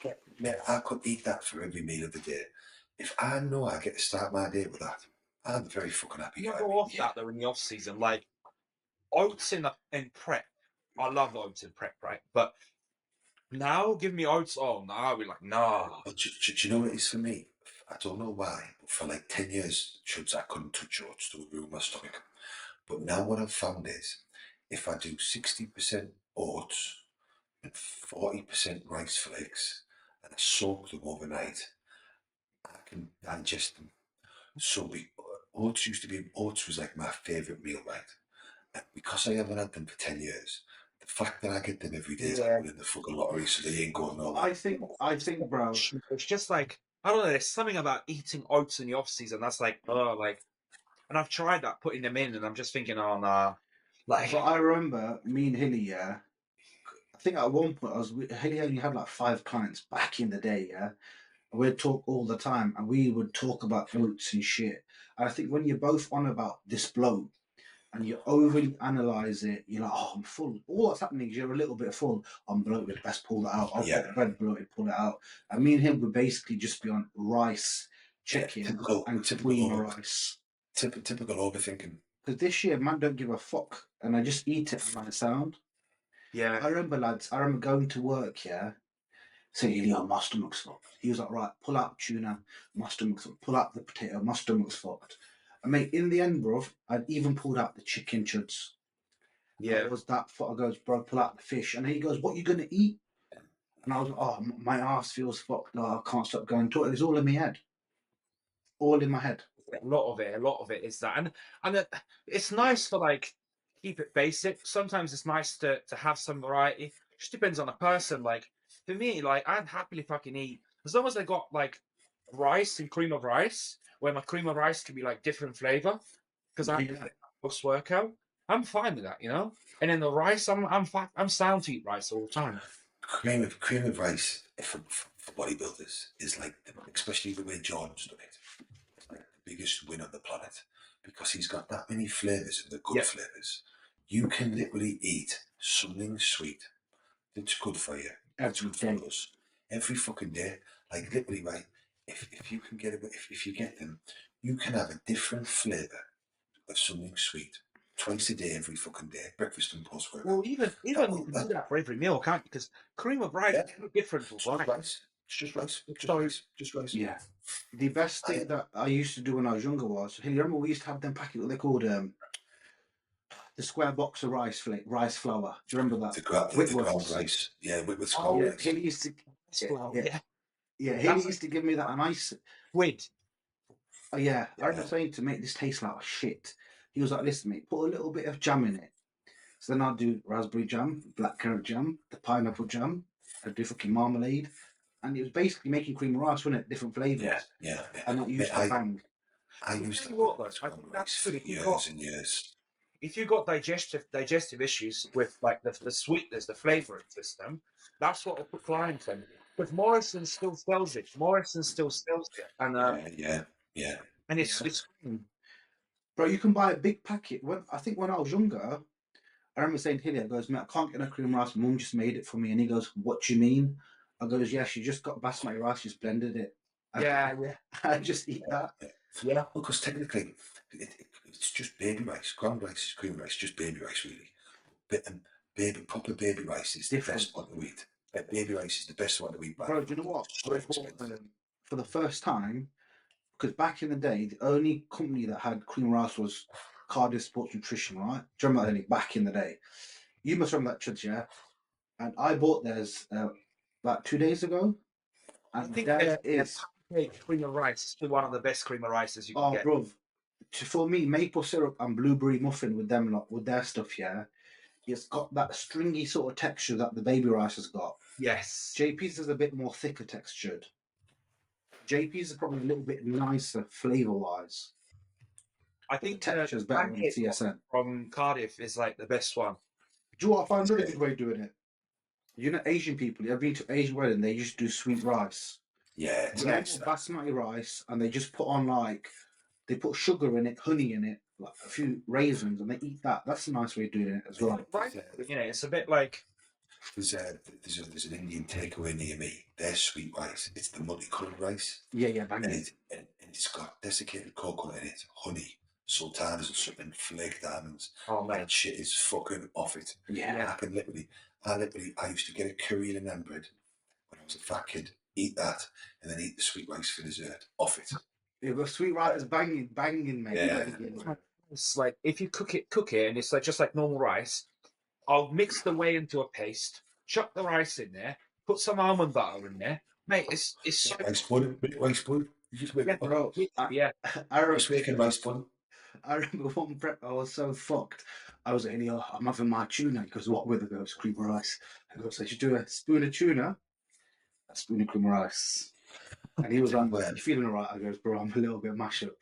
right? Mate, I could eat that for every meal of the day. If I know I get to start my day with that, I'm a very fucking happy You guy. go off that though in the off season, like oats in prep. I love oats in prep, right? But now give me oats. Oh, no, I'll be like, nah. But do you know what it is for me? I don't know why, but for like 10 years, I couldn't touch oats to ruin my stomach. But now what I've found is, if I do 60% oats and 40% rice flakes, and I soak them overnight, I can digest them. So oats was like my favourite meal, right? And because I haven't had them for 10 years, the fact that I get them every day is like winning the fucking lottery, so they ain't going nowhere. I think, bro. It's just like, I don't know, there's something about eating oats in the off season that's like, oh, like, and I've tried that, putting them in, and I'm just thinking, oh, nah. Like, But I remember me and Hilly, yeah. I think at one point Hilly only had like 5 clients back in the day, yeah. And we'd talk all the time, and we would talk about oats and shit. And I think when you're both on about this bloat, and you overly analyze it, you're like, oh, I'm full. All that's happening is you're a little bit full. I'm bloated, best pull that out. I've got bread bloated, pull it out. And me and him would basically just be on rice, chicken, and cream rice. Typical overthinking. Because this year, man, don't give a fuck. And I just eat it for my sound. yeah. I remember, lads, going to work, yeah, saying, "Yo, my stomach's fucked." He was like, "Right, pull out tuna, my stomach's fucked. Pull out the potato, my stomach's fucked." And mate, in the end, bro, I'd even pulled out the chicken chuds. Yeah. I was that fuck. I goes, "Bro, pull out the fish." And he goes, "What you gonna eat?" And I was like, "Oh, my ass feels fucked. Oh, I can't stop going to it." It's all in my head. All in my head. A lot of it is that, and it's nice to like keep it basic. Sometimes it's nice to have some variety. Just depends on the person. Like for me, like I'd happily fucking eat as long as I got like rice and cream of rice, where my cream of rice can be like different flavor, because I post workout. I'm fine with that, you know. And then the rice, I'm sound to eat rice all the time. Cream of rice for bodybuilders is like, especially the way Jordan's done it, it's like the biggest win on the planet because he's got that many flavors and the good flavors. You can literally eat something sweet that's good for you. That's good for us every fucking day. Like literally, right? If you can get it, if you get them, you can have a different flavor of something sweet twice a day, every fucking day, breakfast and post workout. Well, even you can do that for every meal, can't you? Because cream of rice is different for rice. It's just rice. Just rice. Yeah. The best thing that I used to do when I was younger was, hey, remember we used to have them packets, what they called the square box of rice flour. Do you remember that? The ground rice. Yeah, with ground rice. He used to. He used to give me that, and I. Wait. Oh yeah, I remember saying to make this taste like shit. He was like, listen, mate, put a little bit of jam in it. So then I'd do raspberry jam, blackcurrant jam, the pineapple jam, I'd do fucking marmalade. And it was basically making cream of rice, wasn't it? Different flavours. Yeah. And that used Mate, to bang. I Well, used tell that you what, with though, I think scrambled that's rice good for if you've years got and years. if you've got digestive issues with like the sweetness, the flavouring system, that's what will put clients in. But Morrison still sells it. Morrison still sells it, and Yeah. it's Bro, you can buy a big packet. I think when I was younger, I remember saying to Hilly, I goes, mate, I can't get no cream rice. Mum just made it for me. And he goes, what do you mean? I goes, yeah, she just got basmati rice, just blended it. yeah. I just eat that. Yeah. Well, because technically, it's just baby rice. Ground rice is cream rice, just baby rice, really. But proper baby rice is Different. the best one to eat. Baby rice is the best one to eat. Bro, do you know what? So expensive. For the first time, because back in the day, the only company that had cream rice was Cardiff Sports Nutrition, right? Do you remember that? Back in the day? You must remember that, Chuds, yeah? And I bought theirs about 2 days ago. I And think theirs is, cream of rice is still one of the best cream of rices you can oh, get. bro, for me, maple syrup and blueberry muffin with them, with their stuff, yeah, it's got that stringy sort of texture that the baby rice has got. Yes. JP's is a bit more thicker textured. JP's is probably a little bit nicer flavour wise. I think the texture is better than pancake CSN. from Cardiff is like the best one. Do you know what I find a really good way of doing it? You know, Asian people, you've been to Asian wedding, they just do sweet rice. Yeah, it's Yeah, nice. basmati rice, and they just put on they put sugar in it, honey in it, like a few raisins, and they eat that. That's a nice way of doing it as well. Right. You know, it's a bit like There's an Indian takeaway near me. Their sweet rice. It's the multicoloured rice. Yeah, bang And it. it's got desiccated coconut in it, honey, sultanas and something, flaked almonds. oh man. That shit is fucking off it. Yeah. I used to get a curry and naan bread when I was a fat kid, eat that, and then eat the sweet rice for dessert. Off it. Yeah, but sweet rice is banging, mate. Yeah. It's like if you cook it, and it's like just like normal rice. I'll mix the whey into a paste, chuck the rice in there, put some almond butter in there, mate. It's so Rice pudding. Rice pudding. You just make Bro, yeah. Just making rice pudding. I remember one prep, I was so fucked. I was like, I'm having my tuna. He goes, what with it? I goes, cream of rice. I goes, I should do a spoon of tuna, a spoon of cream of rice. And he was like, you feeling all right? I goes, bro, I'm a little bit mash up.